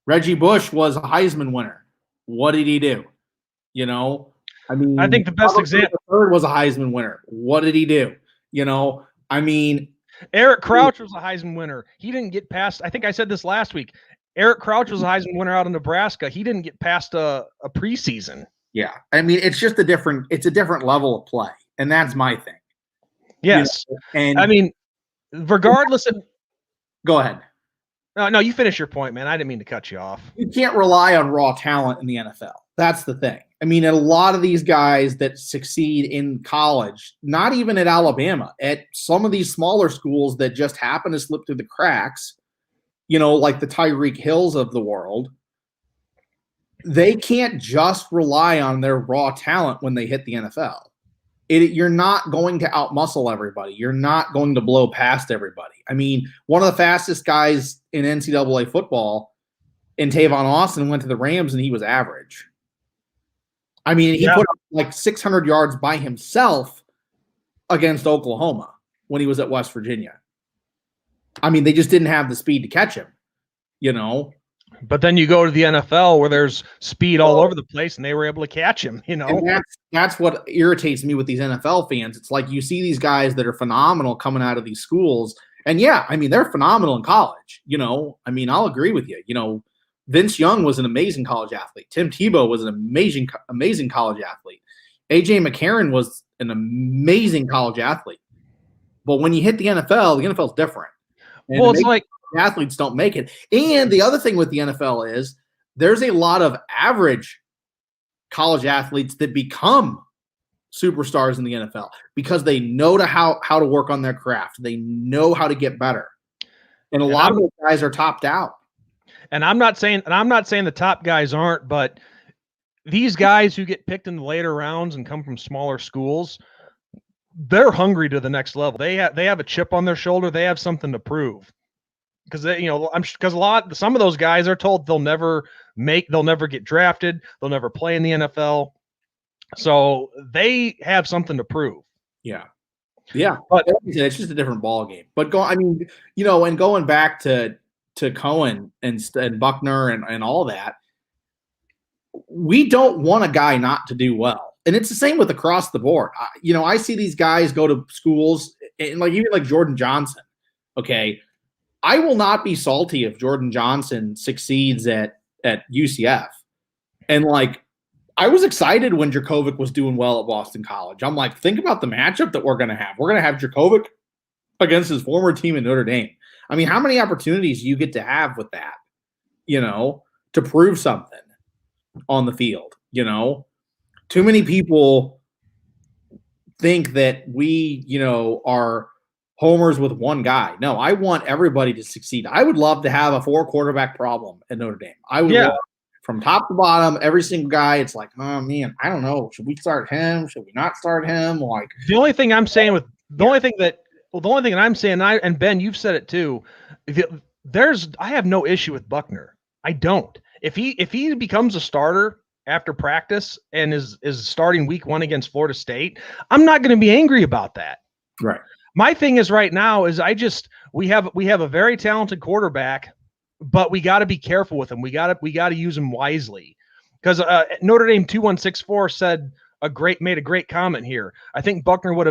Reggie Bush was a Heisman winner. What did he do? I think the best example was a Heisman winner. What did he do? Eric Crouch was a Heisman winner. He didn't get past, I think I said this last week. Eric Crouch was a Heisman winner out of Nebraska. He didn't get past a preseason. Yeah. It's just a different level of play. And that's my thing. Yes. And regardless of. Go ahead. No, you finish your point, man. I didn't mean to cut you off. You can't rely on raw talent in the NFL. That's the thing. A lot of these guys that succeed in college, not even at Alabama, at some of these smaller schools that just happen to slip through the cracks, like the Tyreek Hills of the world, they can't just rely on their raw talent when they hit the NFL. You're not going to outmuscle everybody. You're not going to blow past everybody. One of the fastest guys in NCAA football in Tavon Austin went to the Rams and he was average. He put up like 600 yards by himself against Oklahoma when he was at West Virginia. They just didn't have the speed to catch him, But then you go to the NFL where there's speed all over the place and they were able to catch him, And that's what irritates me with these NFL fans. It's like you see these guys that are phenomenal coming out of these schools. And yeah, they're phenomenal in college, I'll agree with you. Vince Young was an amazing college athlete. Tim Tebow was an amazing college athlete. A.J. McCarron was an amazing college athlete. But when you hit the NFL is different. And well, it's like athletes don't make it. And the other thing with the NFL is there's a lot of average college athletes that become superstars in the NFL because they know how to work on their craft. They know how to get better. And a lot of those guys are topped out. And I'm not saying the top guys aren't, but these guys who get picked in the later rounds and come from smaller schools, they're hungry to the next level. They have a chip on their shoulder. They have something to prove. Because some of those guys are told they'll never get drafted, they'll never play in the NFL. So they have something to prove. Yeah. Yeah. But it's just a different ball game. But and going back to Cohen and Buckner and all that, we don't want a guy not to do well. And it's the same with across the board. I see these guys go to schools, and even like Jordan Johnson. Okay, I will not be salty if Jordan Johnson succeeds at UCF. And I was excited when Jurkovec was doing well at Boston College. I'm like, think about the matchup that we're going to have. We're going to have Jurkovec against his former team in Notre Dame. I mean, how many opportunities do you get to have with that, to prove something on the field? Too many people think that we, are homers with one guy. No, I want everybody to succeed. I would love to have a 4-quarterback problem at Notre Dame. I would love, from top to bottom, every single guy. It's like, oh man, I don't know. Should we start him? Should we not start him? The only thing I'm saying I'm saying, and Ben, you've said it too. I have no issue with Buckner. I don't. If he becomes a starter after practice and is starting week 1 against Florida State, I'm not going to be angry about that. Right. My thing is right now is we have a very talented quarterback, but we got to be careful with him. We got to use him wisely, because Notre Dame 2164 made a great comment here. I think Buckner would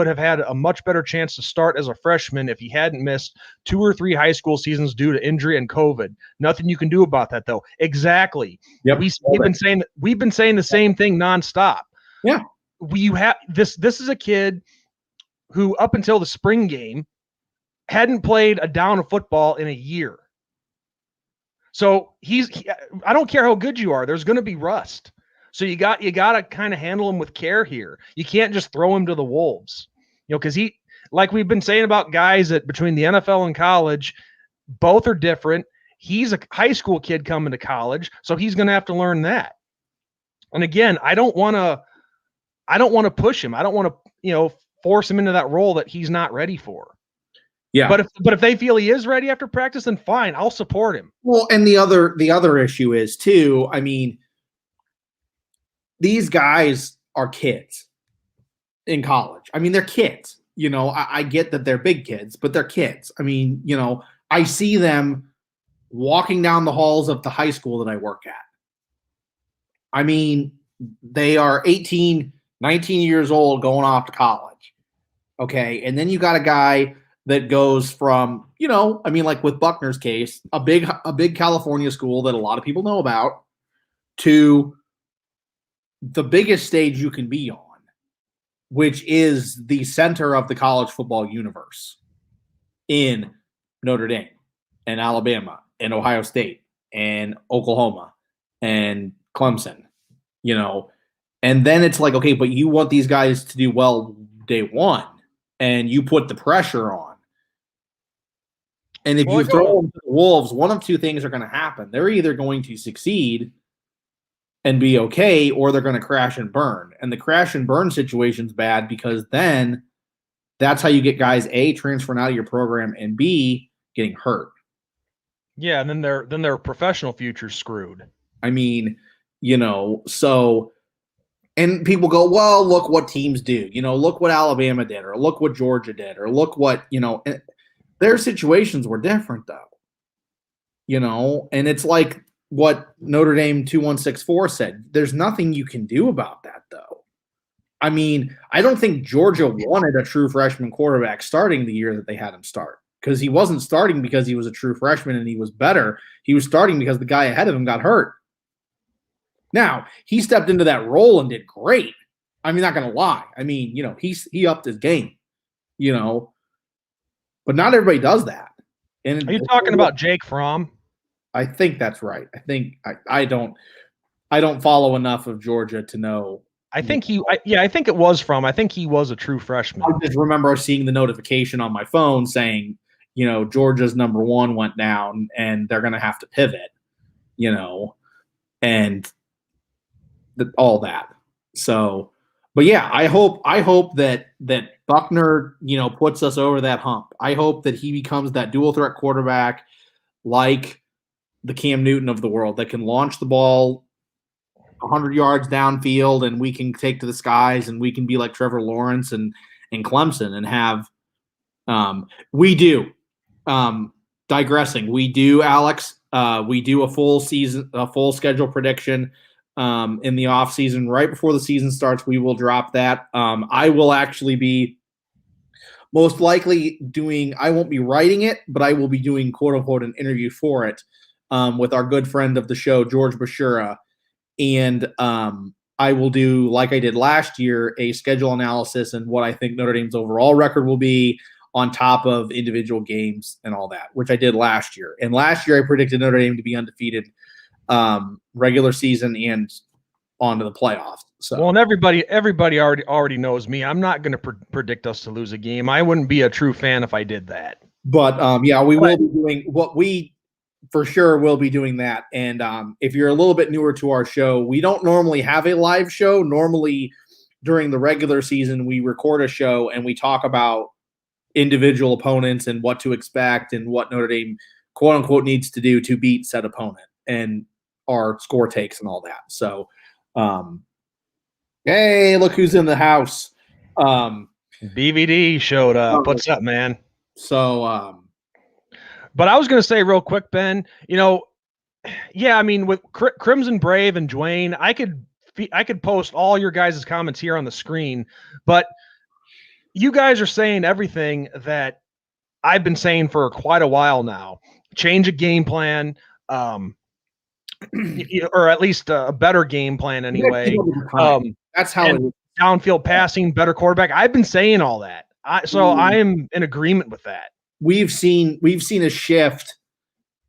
have had a much better chance to start as a freshman if he hadn't missed 2 or 3 high school seasons due to injury and COVID. Nothing you can do about that, though. Exactly. Yep. We've been saying the same thing nonstop. Yeah. This is a kid who, up until the spring game, hadn't played a down of football in a year. So I don't care how good you are, there's going to be rust. So you got to kind of handle him with care here. You can't just throw him to the wolves, because like we've been saying about guys that between the NFL and college, both are different. He's a high school kid coming to college, so he's going to have to learn that. And again, I don't want to push him. I don't want to, force him into that role that he's not ready for. Yeah. But if they feel he is ready after practice, then fine, I'll support him. Well, and the other issue is too, I mean, these guys are kids in college. I mean, they're kids. I get that they're big kids, but they're kids. I mean, I see them walking down the halls of the high school that I work at. I mean, they are 18, 19 years old going off to college. Okay. And then you got a guy that goes from, like with Buckner's case, a big California school that a lot of people know about, to the biggest stage you can be on, which is the center of the college football universe in Notre Dame and Alabama and Ohio State and Oklahoma and Clemson, and then it's like, okay, but you want these guys to do well day one, and you put the pressure on. And if you throw them to the wolves, one of two things are going to happen. They're either going to succeed and be okay, or they're going to crash and burn. And the crash and burn situation's bad, because then that's how you get guys, A, transferring out of your program, and B, getting hurt. Yeah, and then their professional future's screwed. I mean, so, and people go, well, look what teams do. Look what Alabama did, or look what Georgia did, or look what, their situations were different, though. And it's like what Notre Dame 2164 said. There's nothing you can do about that, though. I mean, I don't think Georgia wanted a true freshman quarterback starting the year that they had him start, because he wasn't starting because he was a true freshman and he was better. He was starting because the guy ahead of him got hurt. Now, he stepped into that role and did great. I'm not going to lie. I mean, he upped his game, but not everybody does that. And are you talking about Jake Fromm? I think that's right. I think I don't follow enough of Georgia to know. I think I think it was Fromm. I think he was a true freshman. I just remember seeing the notification on my phone saying, Georgia's number 1 went down and they're going to have to pivot, and all that. So, but yeah, I hope that Buckner, puts us over that hump. I hope that he becomes that dual threat quarterback, like the Cam Newton of the world, that can launch the ball 100 yards downfield and we can take to the skies and we can be like Trevor Lawrence and Clemson and have we do. Digressing, we do, Alex. We do a full schedule prediction in the off season. Right before the season starts, we will drop that. I will actually be most likely I won't be writing it, but I will be doing quote unquote an interview for it with our good friend of the show, George Bashura. And I will do, like I did last year, a schedule analysis and what I think Notre Dame's overall record will be on top of individual games and all that, which I did last year. And last year I predicted Notre Dame to be undefeated regular season and on to the playoffs. So, well, and everybody already knows me. I'm not going to predict us to lose a game. I wouldn't be a true fan if I did that. But we will be doing what we for sure will be doing that. And if you're a little bit newer to our show, we don't normally have a live show. Normally during the regular season, we record a show and we talk about individual opponents and what to expect and what Notre Dame quote unquote needs to do to beat said opponent and our score takes and all that. So, hey, look who's in the house. BVD showed up. What's up, man? So, but I was going to say real quick, Ben, I mean, with Crimson Brave and Dwayne, I could post all your guys' comments here on the screen, but you guys are saying everything that I've been saying for quite a while now. Change a game plan, or at least a better game plan anyway. That's how it is. Downfield passing, better quarterback. I've been saying all that. I am in agreement with that. We've seen a shift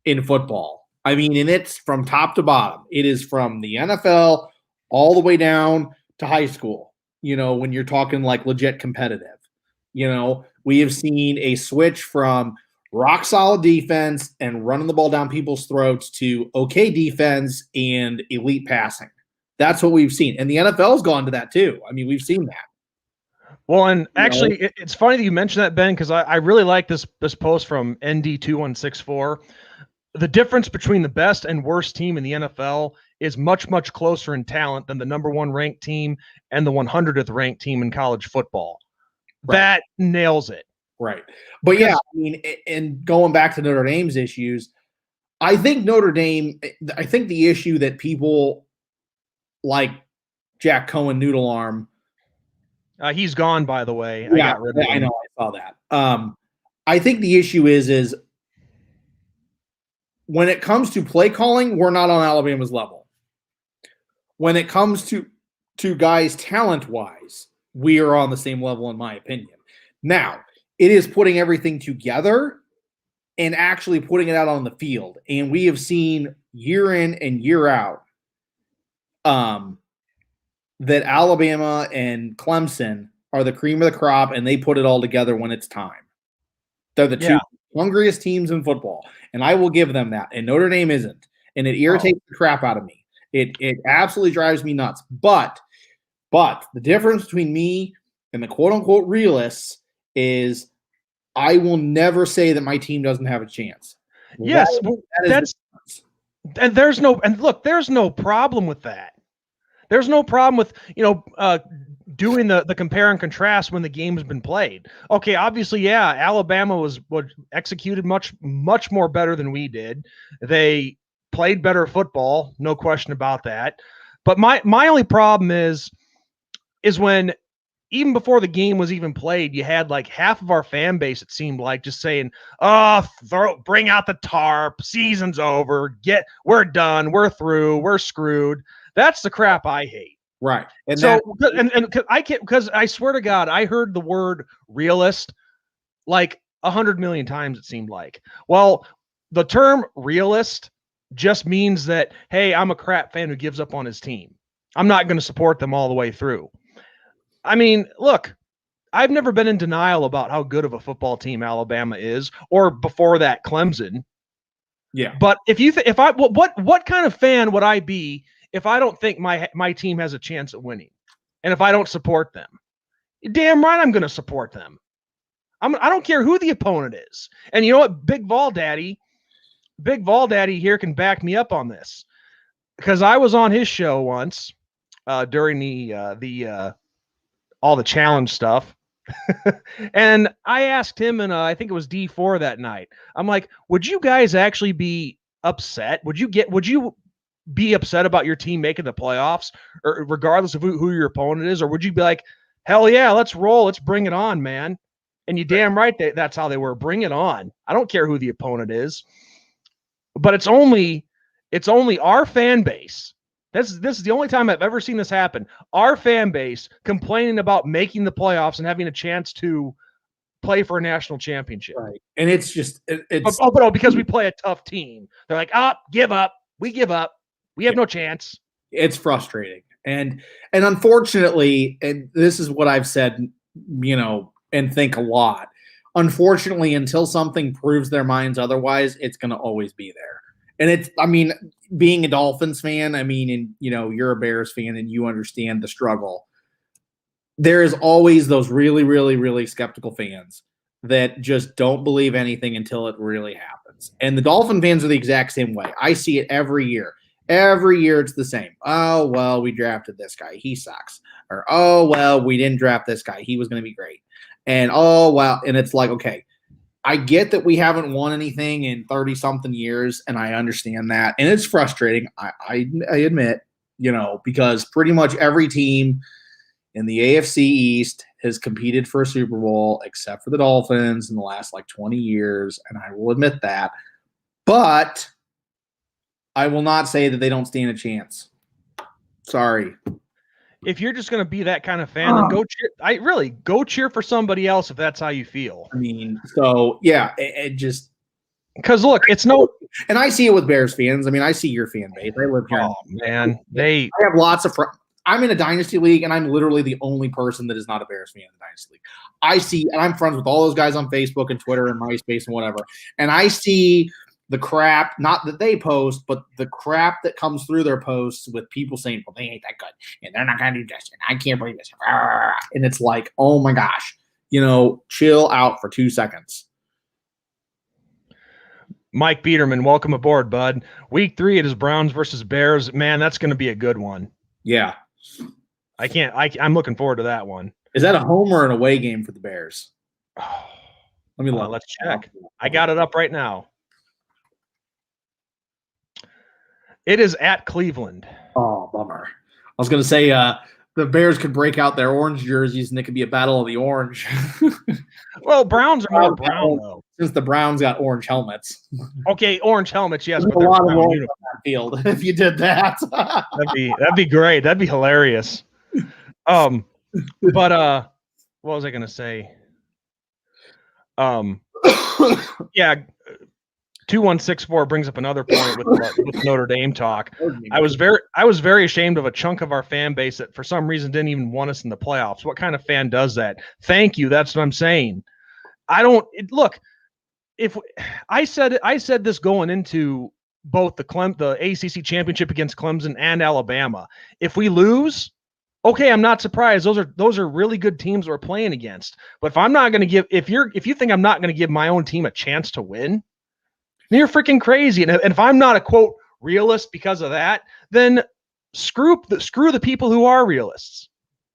in football. I mean, and it's from top to bottom. It is from the NFL all the way down to high school. When you're talking like legit competitive. We have seen a switch from rock solid defense and running the ball down people's throats to okay defense and elite passing. That's what we've seen. And the NFL's gone to that too. I mean, we've seen that. Well, and actually, it's funny that you mentioned that, Ben, because I really like this post from ND2164. The difference between the best and worst team in the NFL is much, much closer in talent than the number 1 ranked team and the 100th ranked team in college football. Right. That nails it. Right. But yeah, I mean, and going back to Notre Dame's issues, I think the issue that people like Jack Cohen Noodle Arm. He's gone, by the way. Yeah, I got rid of him. I know. I saw that. I think the issue is when it comes to play calling, we're not on Alabama's level. When it comes to guys talent-wise, we are on the same level, in my opinion. Now, it is putting everything together and actually putting it out on the field. And we have seen year in and year out that Alabama and Clemson are the cream of the crop, and they put it all together when it's time. They're the two hungriest teams in football, and I will give them that. And Notre Dame isn't, and it irritates the crap out of me. It absolutely drives me nuts. But the difference between me and the quote-unquote realists is I will never say that my team doesn't have a chance. Yes, and there's no problem with that. There's no problem with, doing the compare and contrast when the game has been played. Okay, obviously, Alabama was executed much, much more better than we did. They played better football, no question about that. But my only problem is when even before the game was even played, you had like half of our fan base, it seemed like, just saying, bring out the tarp, season's over, we're done, we're through, we're screwed. That's the crap I hate. Right. And so, I can't, because I swear to God, I heard the word realist like 100 million times, it seemed like. Well, the term realist just means that, hey, I'm a crap fan who gives up on his team. I'm not going to support them all the way through. I mean, look, I've never been in denial about how good of a football team Alabama is, or before that, Clemson. Yeah. But what kind of fan would I be if I don't think my team has a chance at winning, and if I don't support them? Damn right, I'm going to support them. I don't care who the opponent is. And you know what? Big Vol Daddy here can back me up on this. because I was on his show once during the all the challenge stuff. And I asked him, and I think it was D4 that night. I'm like, would you guys actually be upset? Would you be upset about your team making the playoffs, or regardless of who your opponent is, or would you be like, hell yeah, let's roll, let's bring it on, man? And you damn right that's how they were. Bring it on. I don't care who the opponent is, but it's only our fan base. This is the only time I've ever seen this happen. Our fan base complaining about making the playoffs and having a chance to play for a national championship. Right. And it's just it's because we play a tough team. They're like, give up. We give up. We have no chance. It's frustrating. And unfortunately, and this is what I've said, and think a lot. Unfortunately, until something proves their minds otherwise, it's going to always be there. And being a Dolphins fan, and you're a Bears fan and you understand the struggle. There is always those really, really, really skeptical fans that just don't believe anything until it really happens. And the Dolphin fans are the exact same way. I see it every year. Every year it's the same. Oh, well, we drafted this guy. He sucks. Or, oh, well, we didn't draft this guy. He was going to be great. And, oh, well, and it's like, okay, I get that we haven't won anything in 30-something years, and I understand that. And it's frustrating, I admit, because pretty much every team in the AFC East has competed for a Super Bowl except for the Dolphins in the last, 20 years, and I will admit that. But I will not say that they don't stand a chance. Sorry. If you're just going to be that kind of fan, then go cheer. Go cheer for somebody else if that's how you feel. So yeah, it just because look, it's no. And I see it with Bears fans. I see your fan base. I live here. Oh man, I have lots of friends. I'm in a dynasty league, and I'm literally the only person that is not a Bears fan in the dynasty league. I see, and I'm friends with all those guys on Facebook and Twitter and MySpace and whatever. And I see the crap, not that they post, but the crap that comes through their posts with people saying, well, they ain't that good, and they're not going to do this, and I can't believe this. And it's like, oh my gosh, chill out for 2 seconds. Mike Biederman, welcome aboard, bud. Week 3, it is Browns versus Bears. Man, that's going to be a good one. Yeah. I'm looking forward to that one. Is that a home or an away game for the Bears? Let me look. Let's check. I got it up right now. It is at Cleveland. Oh, bummer. I was going to say the Bears could break out their orange jerseys and it could be a battle of the orange. Well, Browns are more brown, though. Since the Browns got orange helmets. Okay, orange helmets, yes. But a lot of orange on that field if you did that. That'd be great. That'd be hilarious. But what was I going to say? Yeah. 2164 brings up another point with Notre Dame talk. I was very ashamed of a chunk of our fan base that for some reason didn't even want us in the playoffs. What kind of fan does that? Thank you. That's what I'm saying. If I said this going into both the ACC championship against Clemson and Alabama. If we lose, okay, I'm not surprised. Those are really good teams we're playing against. But if I'm not going to give, if you think I'm not going to give my own team a chance to win, you're freaking crazy. And if I'm not a quote realist because of that, then screw the people who are realists.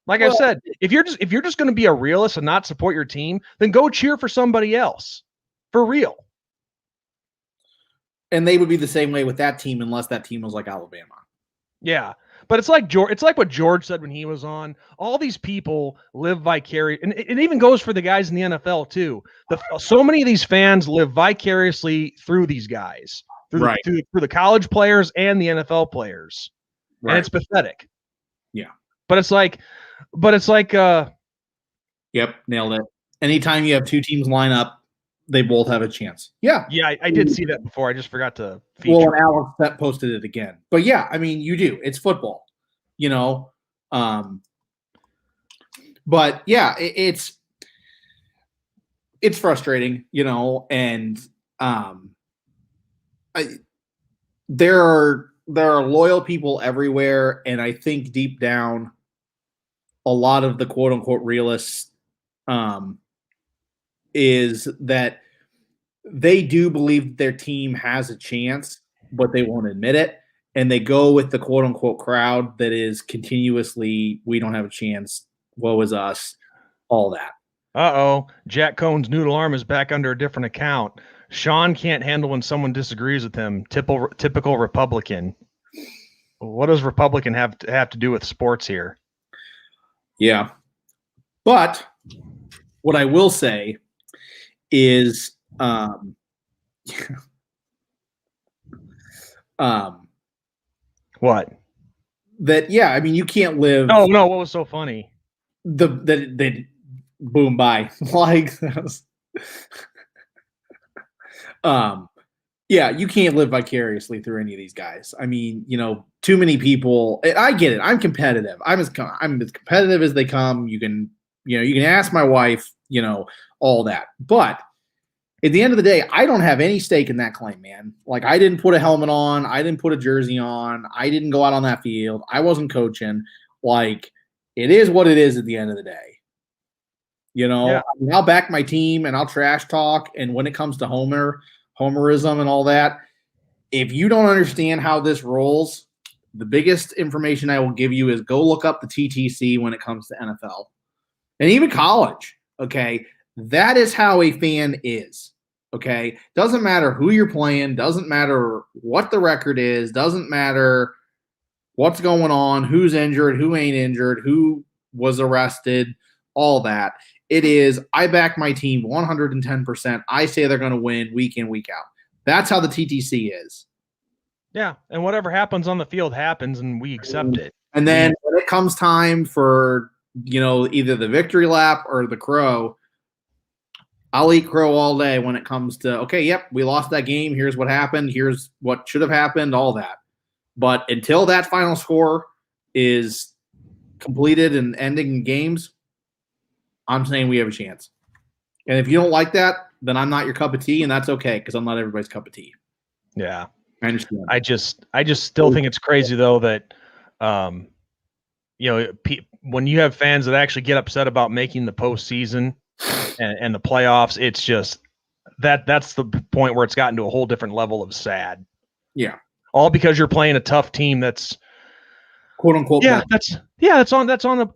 Like I said, if you're just going to be a realist and not support your team, then go cheer for somebody else. For real. And they would be the same way with that team unless that team was like Alabama. Yeah. But it's like what George said when he was on. All these people live vicariously, and it even goes for the guys in the NFL too. So many of these fans live vicariously through these guys, through the college players and the NFL players, and it's pathetic. Yeah, but it's like, yep, nailed it. Anytime you have two teams line up, they both have a chance. Yeah. Yeah, I did see that before. I just forgot to feature. Well, and Alex posted it again. But yeah, you do. It's football, But yeah, it's frustrating, and there are loyal people everywhere, and I think deep down, a lot of the quote unquote realists is that they do believe that their team has a chance, but they won't admit it. and they go with the quote unquote crowd that is continuously, we don't have a chance, woe is us, all that. Jack Cohn's noodle arm is back under a different account. Sean can't handle when someone disagrees with him. Typical Republican. What does Republican have to do with sports here? Yeah. But what I will say is what? That, yeah, I mean, you can't live. Oh, no, what was so funny? The boom, bye. Like, yeah, you can't live vicariously through any of these guys. I mean, too many people. I get it. I'm competitive. I'm as competitive as they come. You can ask my wife, all that. But at the end of the day, I don't have any stake in that claim, man. Like, I didn't put a helmet on. I didn't put a jersey on. I didn't go out on that field. I wasn't coaching. Like, it is what it is at the end of the day. Yeah. I'll back my team and I'll trash talk. And when it comes to homerism and all that, if you don't understand how this rolls, the biggest information I will give you is go look up the TTC when it comes to NFL and even college. Okay. That is how a fan is. Okay. Doesn't matter who you're playing. Doesn't matter what the record is. Doesn't matter what's going on, who's injured, who ain't injured, who was arrested, all that. It is, I back my team 110%. I say they're going to win week in, week out. That's how the TTC is. Yeah, and whatever happens on the field happens, and we accept it. And then when it comes time for, either the victory lap or the crow, I'll eat crow all day when it comes to, okay, yep, we lost that game. Here's what happened. Here's what should have happened, all that. But until that final score is completed and ending in games, I'm saying we have a chance. And if you don't like that, then I'm not your cup of tea, and that's okay because I'm not everybody's cup of tea. Yeah. I understand. I just still think it's crazy, though, that, when you have fans that actually get upset about making the postseason and the playoffs, it's just that's the point where it's gotten to a whole different level of sad. Yeah. All because you're playing a tough team that's quote unquote. Yeah, that's on the.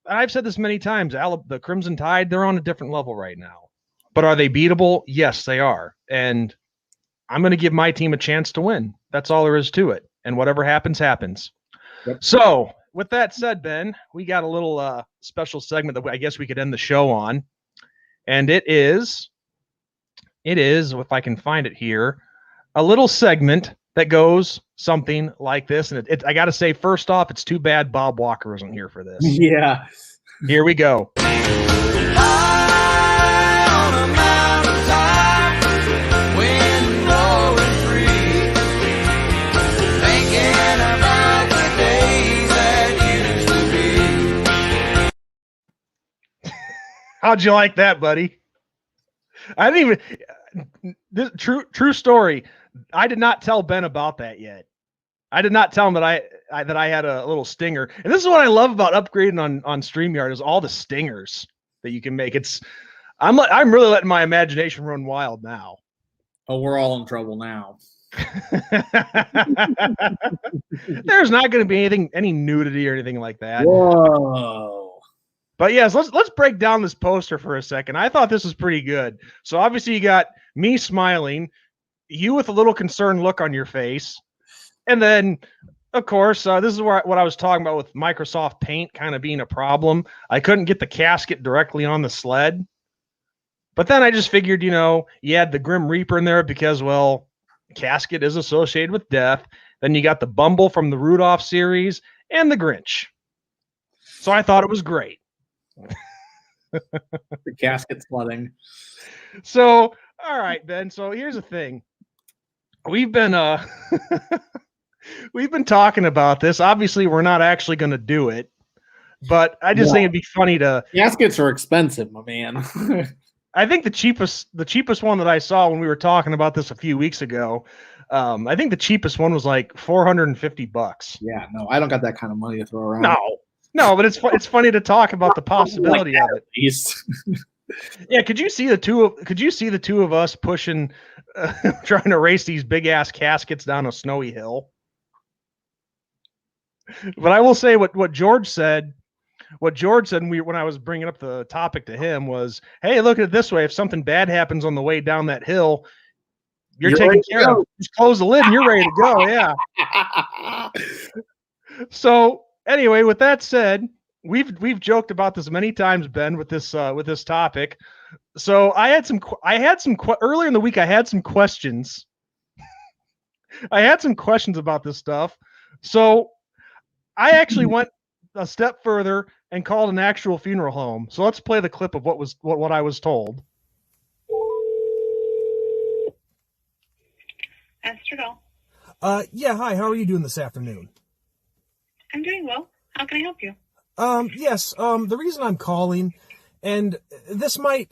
I've said this many times. The Crimson Tide, they're on a different level right now. But are they beatable? Yes, they are. And I'm going to give my team a chance to win. That's all there is to it. And whatever happens, happens. Yep. So, with that said, Ben, we got a little special segment that I guess we could end the show on. And it is, if I can find it here, a little segment that goes something like this. And I got to say, first off, it's too bad Bob Walker wasn't here for this. Yeah. Here we go. How'd you like that, buddy? I didn't even. This true story. I did not tell Ben about that yet. I did not tell him that I had a little stinger. And this is what I love about upgrading on StreamYard is all the stingers that you can make. I'm really letting my imagination run wild now. Oh, we're all in trouble now. There's not going to be any nudity or anything like that. Whoa. But yes, let's break down this poster for a second. I thought this was pretty good. So obviously you got me smiling, you with a little concerned look on your face, and then of course this is what I was talking about with Microsoft Paint kind of being a problem. I couldn't get the casket directly on the sled, but then I just figured, you had the Grim Reaper in there because, well, casket is associated with death. Then you got the Bumble from the Rudolph series and the Grinch. So I thought it was great. The casket flooding. So, all right, Ben. So here's the thing. We've been talking about this. Obviously, we're not actually going to do it, but I just think it'd be funny to. Caskets are expensive, my man. I think the cheapest one that I saw when we were talking about this a few weeks ago, I think the cheapest one was like $450. Yeah, no, I don't got that kind of money to throw around. No, but it's funny to talk about the possibility of it. At least. Yeah, could you see the two of us pushing, trying to race these big ass caskets down a snowy hill? But I will say what George said. What George said when I was bringing up the topic to him was, "Hey, look at it this way: if something bad happens on the way down that hill, you're taken care of. Just close the lid and you're ready to go." Yeah. So anyway, with that said, we've joked about this many times, Ben, with this topic. So I had some earlier in the week. I had some questions. I had some questions about this stuff. So I actually went a step further and called an actual funeral home. So let's play the clip of what I was told. Astrodol. Yeah, hi, how are you doing this afternoon? I'm doing well. How can I help you? Yes, the reason I'm calling, and this might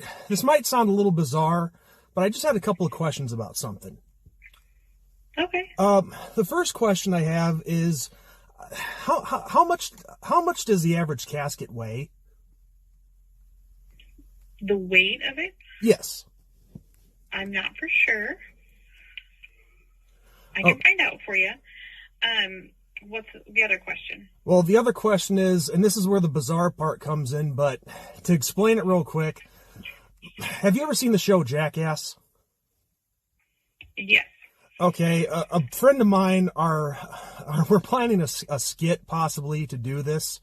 sound a little bizarre, but I just had a couple of questions about something. Okay. The first question I have is, how much does the average casket weigh? The weight of it? Yes. I'm not for sure. I can find out for you. What's the other question? Well, the other question is, and this is where the bizarre part comes in, but to explain it real quick, have you ever seen the show Jackass? Yes. Okay, a friend of mine we're planning a skit possibly to do this.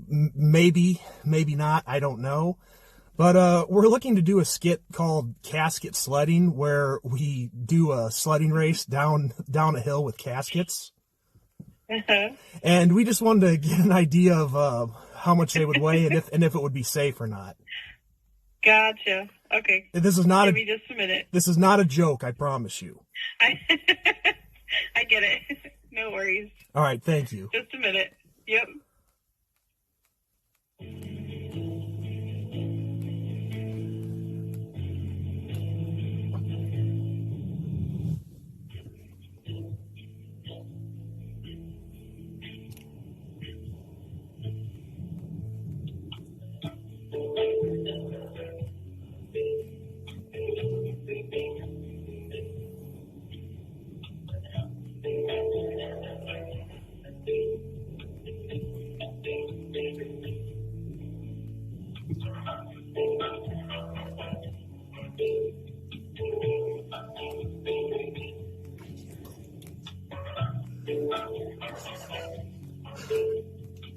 Maybe not, I don't know. But we're looking to do a skit called Casket Sledding, where we do a sledding race down a hill with caskets. Uh-huh. And we just wanted to get an idea of how much they would weigh and if it would be safe or not. Gotcha. Okay. This is not Give me just a minute. This is not a joke, I promise you. I get it. No worries. All right, thank you. Just a minute. Yep.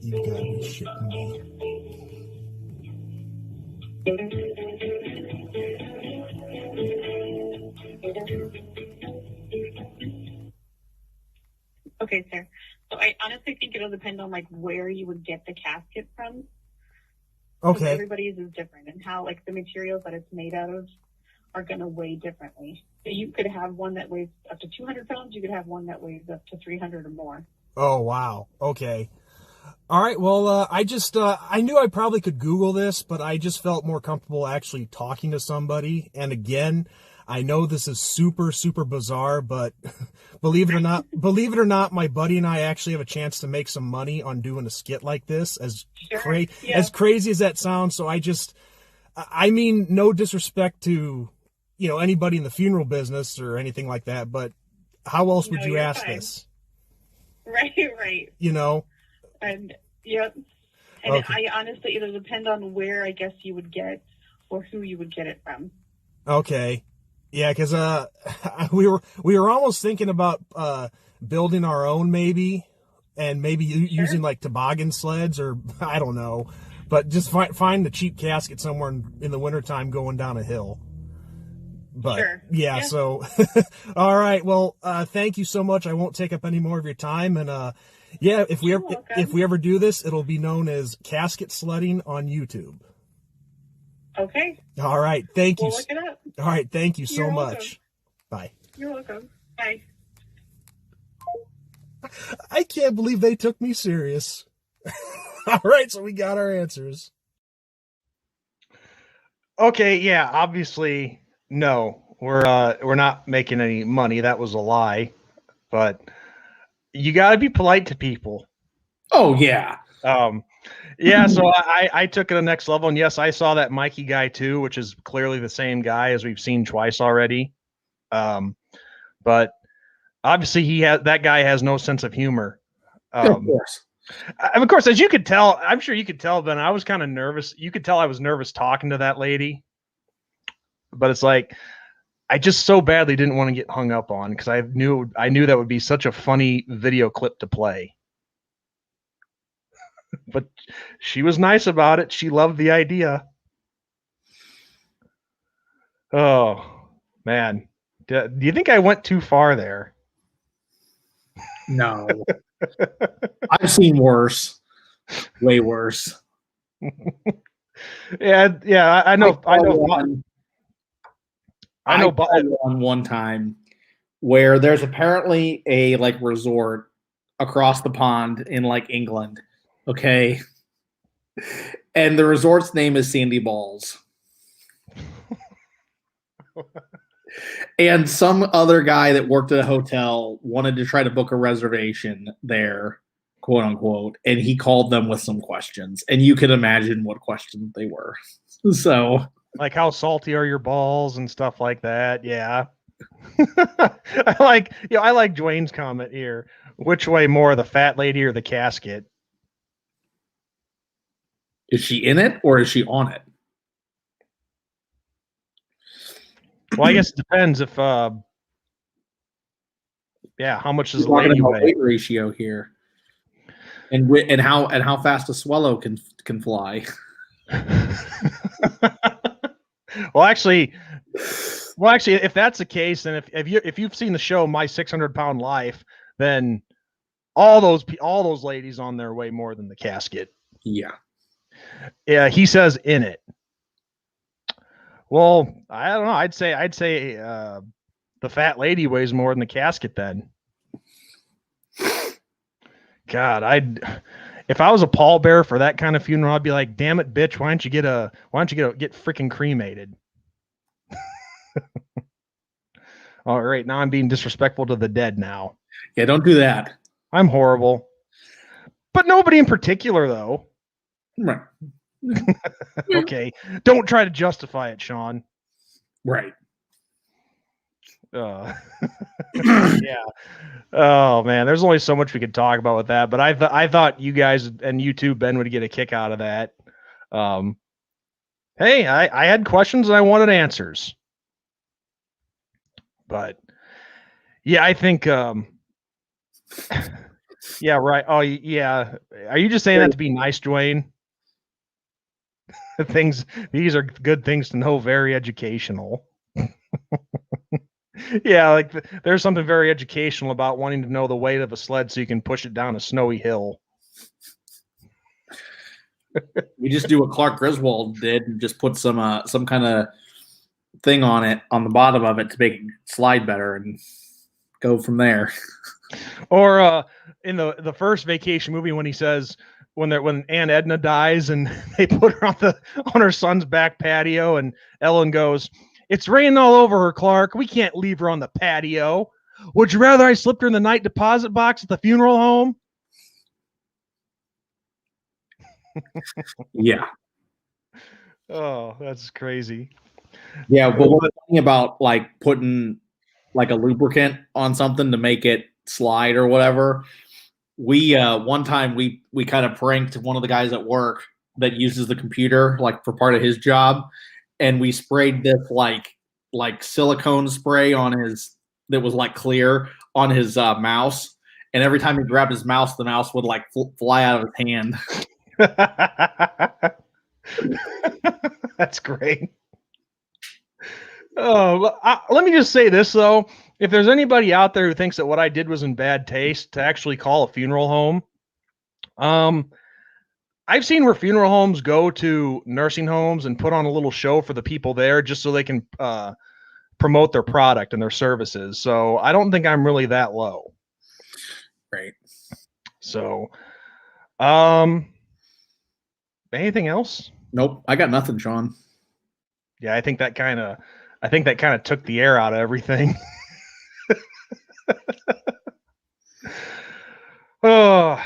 You gotta be shitting me. Okay, sir. So I honestly think it'll depend on like where you would get the casket from. Okay. Everybody's is different, and how like the materials that it's made out of are going to weigh differently. So you could have one that weighs up to 200 pounds. You could have one that weighs up to 300 or more. Oh, wow. Okay. All right. Well, I knew I probably could Google this, but I just felt more comfortable actually talking to somebody. And again, I know this is super, super bizarre, but believe it or not, my buddy and I actually have a chance to make some money on doing a skit like this, as crazy as that sounds. So I mean, no disrespect to, anybody in the funeral business or anything like that, but how else would you ask this? Right. And yep. And okay. I honestly, it'll depend on where I guess you would get or who you would get it from. Okay. Yeah, because we were almost thinking about building our own maybe, and maybe using like toboggan sleds or I don't know, but just find the cheap casket somewhere in the wintertime going down a hill. But yeah, so all right. Well, thank you so much. I won't take up any more of your time, and yeah, if we ever do this, it'll be known as Casket Sledding on YouTube. Okay. All right. Thank you. We'll look it up. All right. Thank you so You're much. Welcome. Bye. You're welcome. Bye. I can't believe they took me serious. All right. So we got our answers. Okay. Yeah. Obviously, no. We're not making any money. That was a lie. But you got to be polite to people. Oh yeah. Yeah, so I took it to the next level, and yes, I saw that Mikey guy too, which is clearly the same guy as we've seen twice already. But obviously that guy has no sense of humor. Of course. Of course, as you could tell, I'm sure you could tell, Ben, I was kind of nervous. You could tell I was nervous talking to that lady. But it's like, I just so badly didn't want to get hung up on because I knew that would be such a funny video clip to play. But she was nice about it. She loved the idea. Oh, man. Do you think I went too far there? No. I've seen worse. Way worse. Yeah, I know. I know on one time where there's apparently a like resort across the pond in like England. Okay. And the resort's name is Sandy Balls. And some other guy that worked at a hotel wanted to try to book a reservation there, quote unquote, and he called them with some questions. And you can imagine what questions they were. So, like, how salty are your balls and stuff like that. Yeah. I like Dwayne's comment here. Which way more, the fat lady or the casket? Is she in it or is she on it? Well, I guess it depends if how much does the lady weigh? Weight ratio here. And how fast a swallow can fly. Well, actually, if that's the case, then if you've seen the show My 600-Pound Life, then all those ladies on there weigh more than the casket. Yeah. Yeah, he says in it. Well, I don't know. I'd say the fat lady weighs more than the casket then. God, if I was a pallbearer for that kind of funeral, I'd be like, damn it, bitch, why don't you get freaking cremated? All right, now I'm being disrespectful to the dead now. Yeah, don't do that. I'm horrible. But nobody in particular, though. Right. Okay. Don't try to justify it, Sean. Right. Yeah. Oh man, there's only so much we could talk about with that, but I thought you guys and you too, Ben, would get a kick out of that. Hey, I had questions and I wanted answers. But yeah, I think yeah, right. Oh yeah. Are you just saying that to be nice, Dwayne? These are good things to know, very educational. Yeah, like there's something very educational about wanting to know the weight of a sled so you can push it down a snowy hill. We just do what Clark Griswold did and just put some kind of thing on it on the bottom of it to make it slide better and go from there. Or in the first Vacation movie when he says when Aunt Edna dies and they put her on her son's back patio and Ellen goes, "It's raining all over her, Clark. We can't leave her on the patio. Would you rather I slipped her in the night deposit box at the funeral home?" Yeah. Oh, that's crazy. Yeah, but one thing about like putting like a lubricant on something to make it slide or whatever, we one time we kind of pranked one of the guys at work that uses the computer like for part of his job. And we sprayed this like silicone spray on his that was like clear on his mouse, and every time he grabbed his mouse, the mouse would like fly out of his hand. That's great. Oh, let me just say this though: if there's anybody out there who thinks that what I did was in bad taste, to actually call a funeral home, I've seen where funeral homes go to nursing homes and put on a little show for the people there just so they can promote their product and their services. So I don't think I'm really that low. Right. So, anything else? Nope. I got nothing, Sean. Yeah, I think that kind of took the air out of everything. Oh.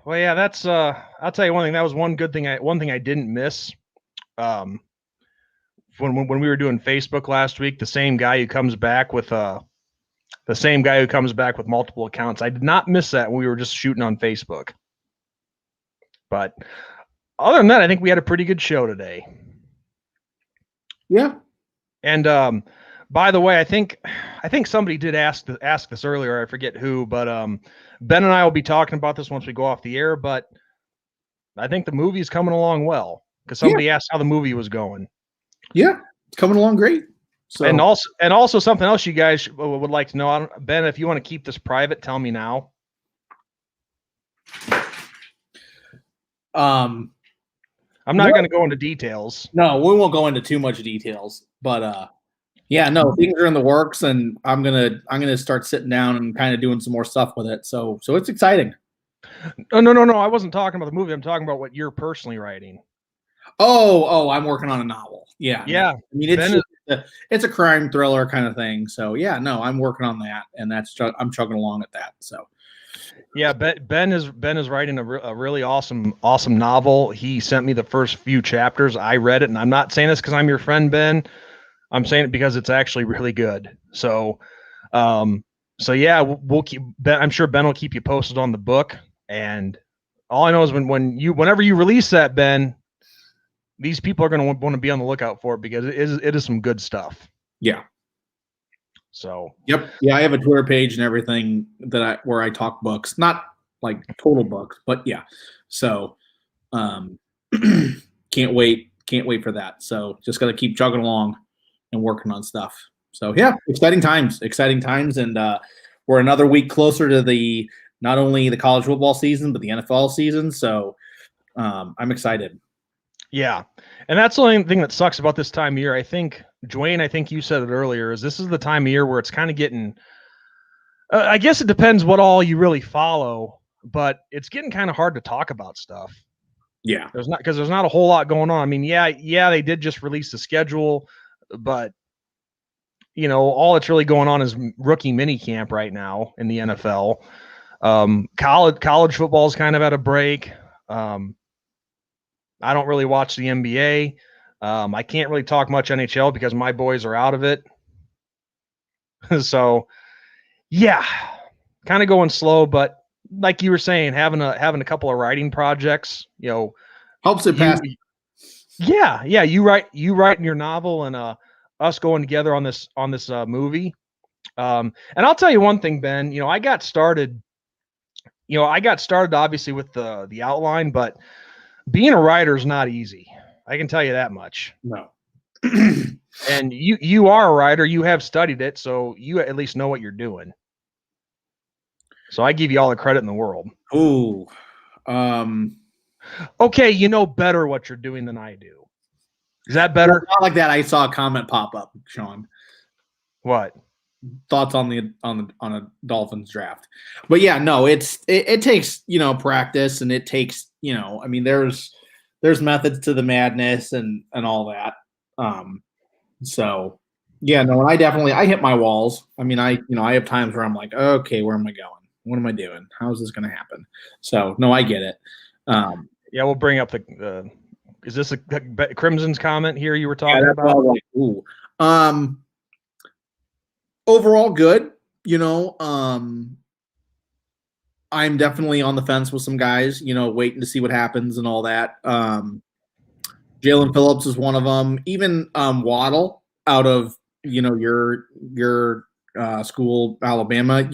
Well, yeah, that's I'll tell you one thing. That was one thing I didn't miss. When we were doing Facebook last week, the same guy who comes back with the The same guy who comes back with multiple accounts. I did not miss that when we were just shooting on Facebook. But other than that, I think we had a pretty good show today. Yeah. And by the way, I think somebody did ask this earlier. I forget who, but Ben and I will be talking about this once we go off the air. But I think the movie is coming along well because somebody asked how the movie was going. Yeah, it's coming along great. So and also something else you guys would like to know, Ben, if you want to keep this private, tell me now. I'm not going to go into details. No, we won't go into too much details, but yeah, no, things are in the works, and I'm gonna start sitting down and kind of doing some more stuff with it. So it's exciting. No. I wasn't talking about the movie. I'm talking about what you're personally writing. Oh, I'm working on a novel. Yeah. Yeah. No, I mean, it's a crime thriller kind of thing. So yeah, no, I'm working on that, and I'm chugging along at that. So. Yeah, Ben is writing a really awesome novel. He sent me the first few chapters. I read it, and I'm not saying this because I'm your friend, Ben. I'm saying it because it's actually really good. So yeah, we'll keep Ben. I'm sure Ben will keep you posted on the book. And all I know is whenever you release that, Ben, these people are going to want to be on the lookout for it because it is some good stuff. Yeah. So. Yep. Yeah, I have a Twitter page and everything where I talk books, not like total books, but yeah. So, can't wait for that. So just got to keep chugging along and working on stuff. So yeah, exciting times, and we're another week closer to not only the college football season but the NFL season. So I'm excited. Yeah, and that's the only thing that sucks about this time of year. I think, Dwayne, I think you said it earlier, is this is the time of year where it's kind of getting. I guess it depends what all you really follow, but it's getting kind of hard to talk about stuff. Yeah, there's not a whole lot going on. I mean, yeah, they did just release the schedule. But, all that's really going on is rookie mini camp right now in the NFL. College football is kind of at a break. I don't really watch the NBA. I can't really talk much NHL because my boys are out of it. So, yeah, kind of going slow. But like you were saying, having a couple of writing projects, helps it pass. Yeah. You write in your novel and us going together on this movie. And I'll tell you one thing, Ben. I got started obviously with the outline, but being a writer is not easy. I can tell you that much. No. And you are a writer. You have studied it, so you at least know what you're doing. So I give you all the credit in the world. Ooh. Okay, you know better what you're doing than I do. Is that better? Well, not like that. I saw a comment pop up, Sean. What? Thoughts on a Dolphins draft? But yeah, no, it takes practice, and it takes I mean there's methods to the madness and all that. So yeah, no, and I hit my walls. I mean, I have times where I'm like, okay, where am I going? What am I doing? How is this going to happen? So no, I get it. Yeah, we'll bring up the. Is this a Crimson's comment here you were talking about? Like, ooh. Overall, good. I'm definitely on the fence with some guys. Waiting to see what happens and all that. Jalen Phillips is one of them. Even Waddle out of your school, Alabama.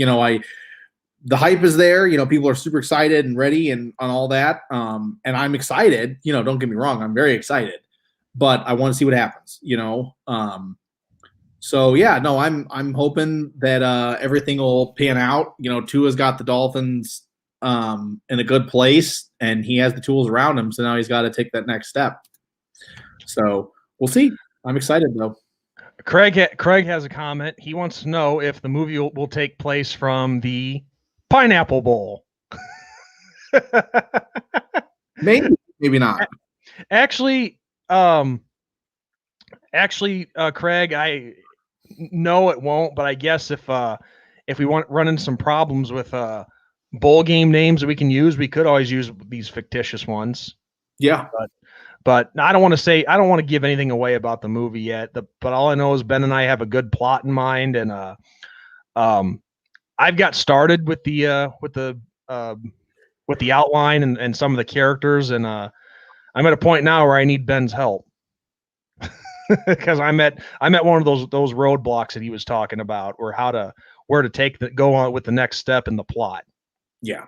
The hype is there. People are super excited and ready and on all that. And I'm excited. Don't get me wrong. I'm very excited, but I want to see what happens. So yeah, no, I'm hoping that everything will pan out. Tua's got the Dolphins in a good place, and he has the tools around him. So now he's got to take that next step. So we'll see. I'm excited though. Craig has a comment. He wants to know if the movie will take place from the Pineapple Bowl. Maybe not. Actually, Craig, no, it won't. But I guess if we run into some problems with bowl game names that we can use, we could always use these fictitious ones. Yeah. But I don't want to give anything away about the movie yet. But all I know is Ben and I have a good plot in mind, and I've got started with the outline and some of the characters, and I'm at a point now where I need Ben's help because I'm at one of those roadblocks that he was talking about, or where to go on with the next step in the plot. Yeah.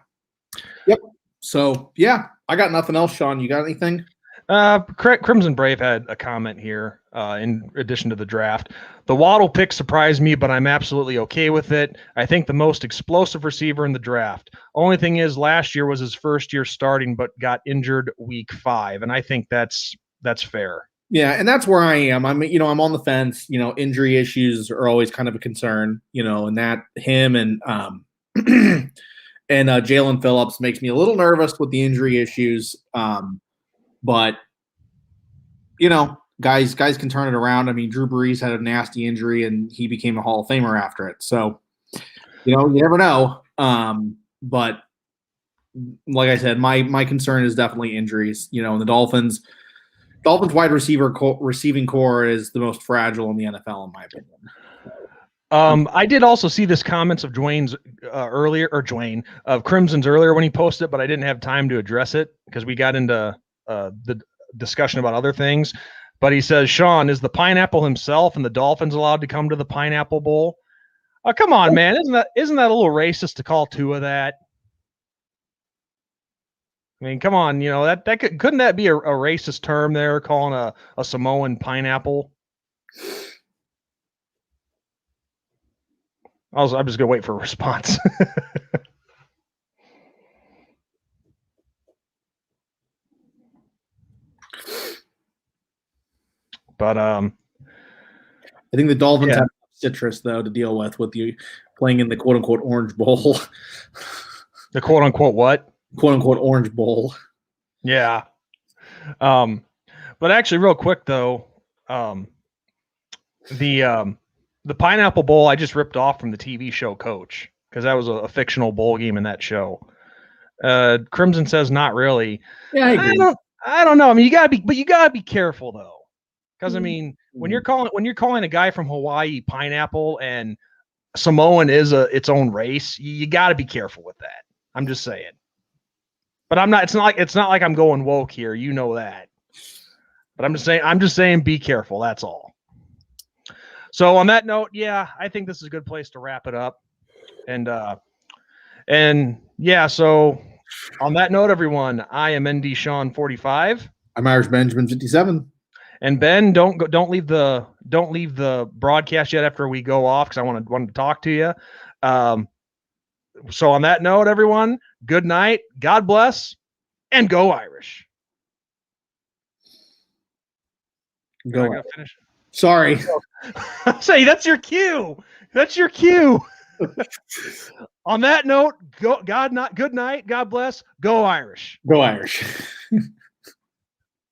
Yep. So yeah, I got nothing else. Sean, you got anything? Crimson Brave had a comment here in addition to the draft. The Waddle pick surprised me, but I'm absolutely okay with it. I think the most explosive receiver in the draft. Only thing is, last year was his first year starting, but got injured week 5, and I think that's fair. Yeah, and that's where I am. I'm on the fence. Injury issues are always kind of a concern. And that him and and Jalen Phillips makes me a little nervous with the injury issues. But guys can turn it around. I mean, Drew Brees had a nasty injury and he became a Hall of Famer after it. So, you never know. But like I said, my concern is definitely injuries. And the Dolphins wide receiving core is the most fragile in the NFL, in my opinion. I did also see this comments of Crimson's earlier when he posted it, but I didn't have time to address it because we got into the discussion about other things. But he says, Sean, is the Pineapple himself and the Dolphins allowed to come to the Pineapple Bowl? Oh, come on, man. Isn't that a little racist to call Tua that? I mean, come on, couldn't that be a racist term there, calling a Samoan pineapple? I'm just gonna wait for a response. But I think the Dolphins have citrus though to deal with you playing in the quote unquote Orange Bowl. The quote unquote what? Quote unquote Orange Bowl. Yeah. But actually, real quick though, the Pineapple Bowl I just ripped off from the TV show Coach, because that was a fictional bowl game in that show. Crimson says not really. Yeah, I agree. I don't know. I mean, you gotta be careful though, because I mean, when you're calling a guy from Hawaii pineapple and Samoan is its own race, you got to be careful with that. I'm just saying. But I'm not. It's not like I'm going woke here. You know that. But I'm just saying, be careful. That's all. So on that note, yeah, I think this is a good place to wrap it up. And yeah, so on that note, everyone, I am ND Sean 45. I'm Irish Benjamin 57. And Ben, don't leave the broadcast yet after we go off, because I wanted to talk to you. So on that note, everyone, good night, God bless, and go Irish. Go. Finish. Sorry. Say that's your cue. That's your cue. On that note, good night, God bless, go Irish. Go Irish.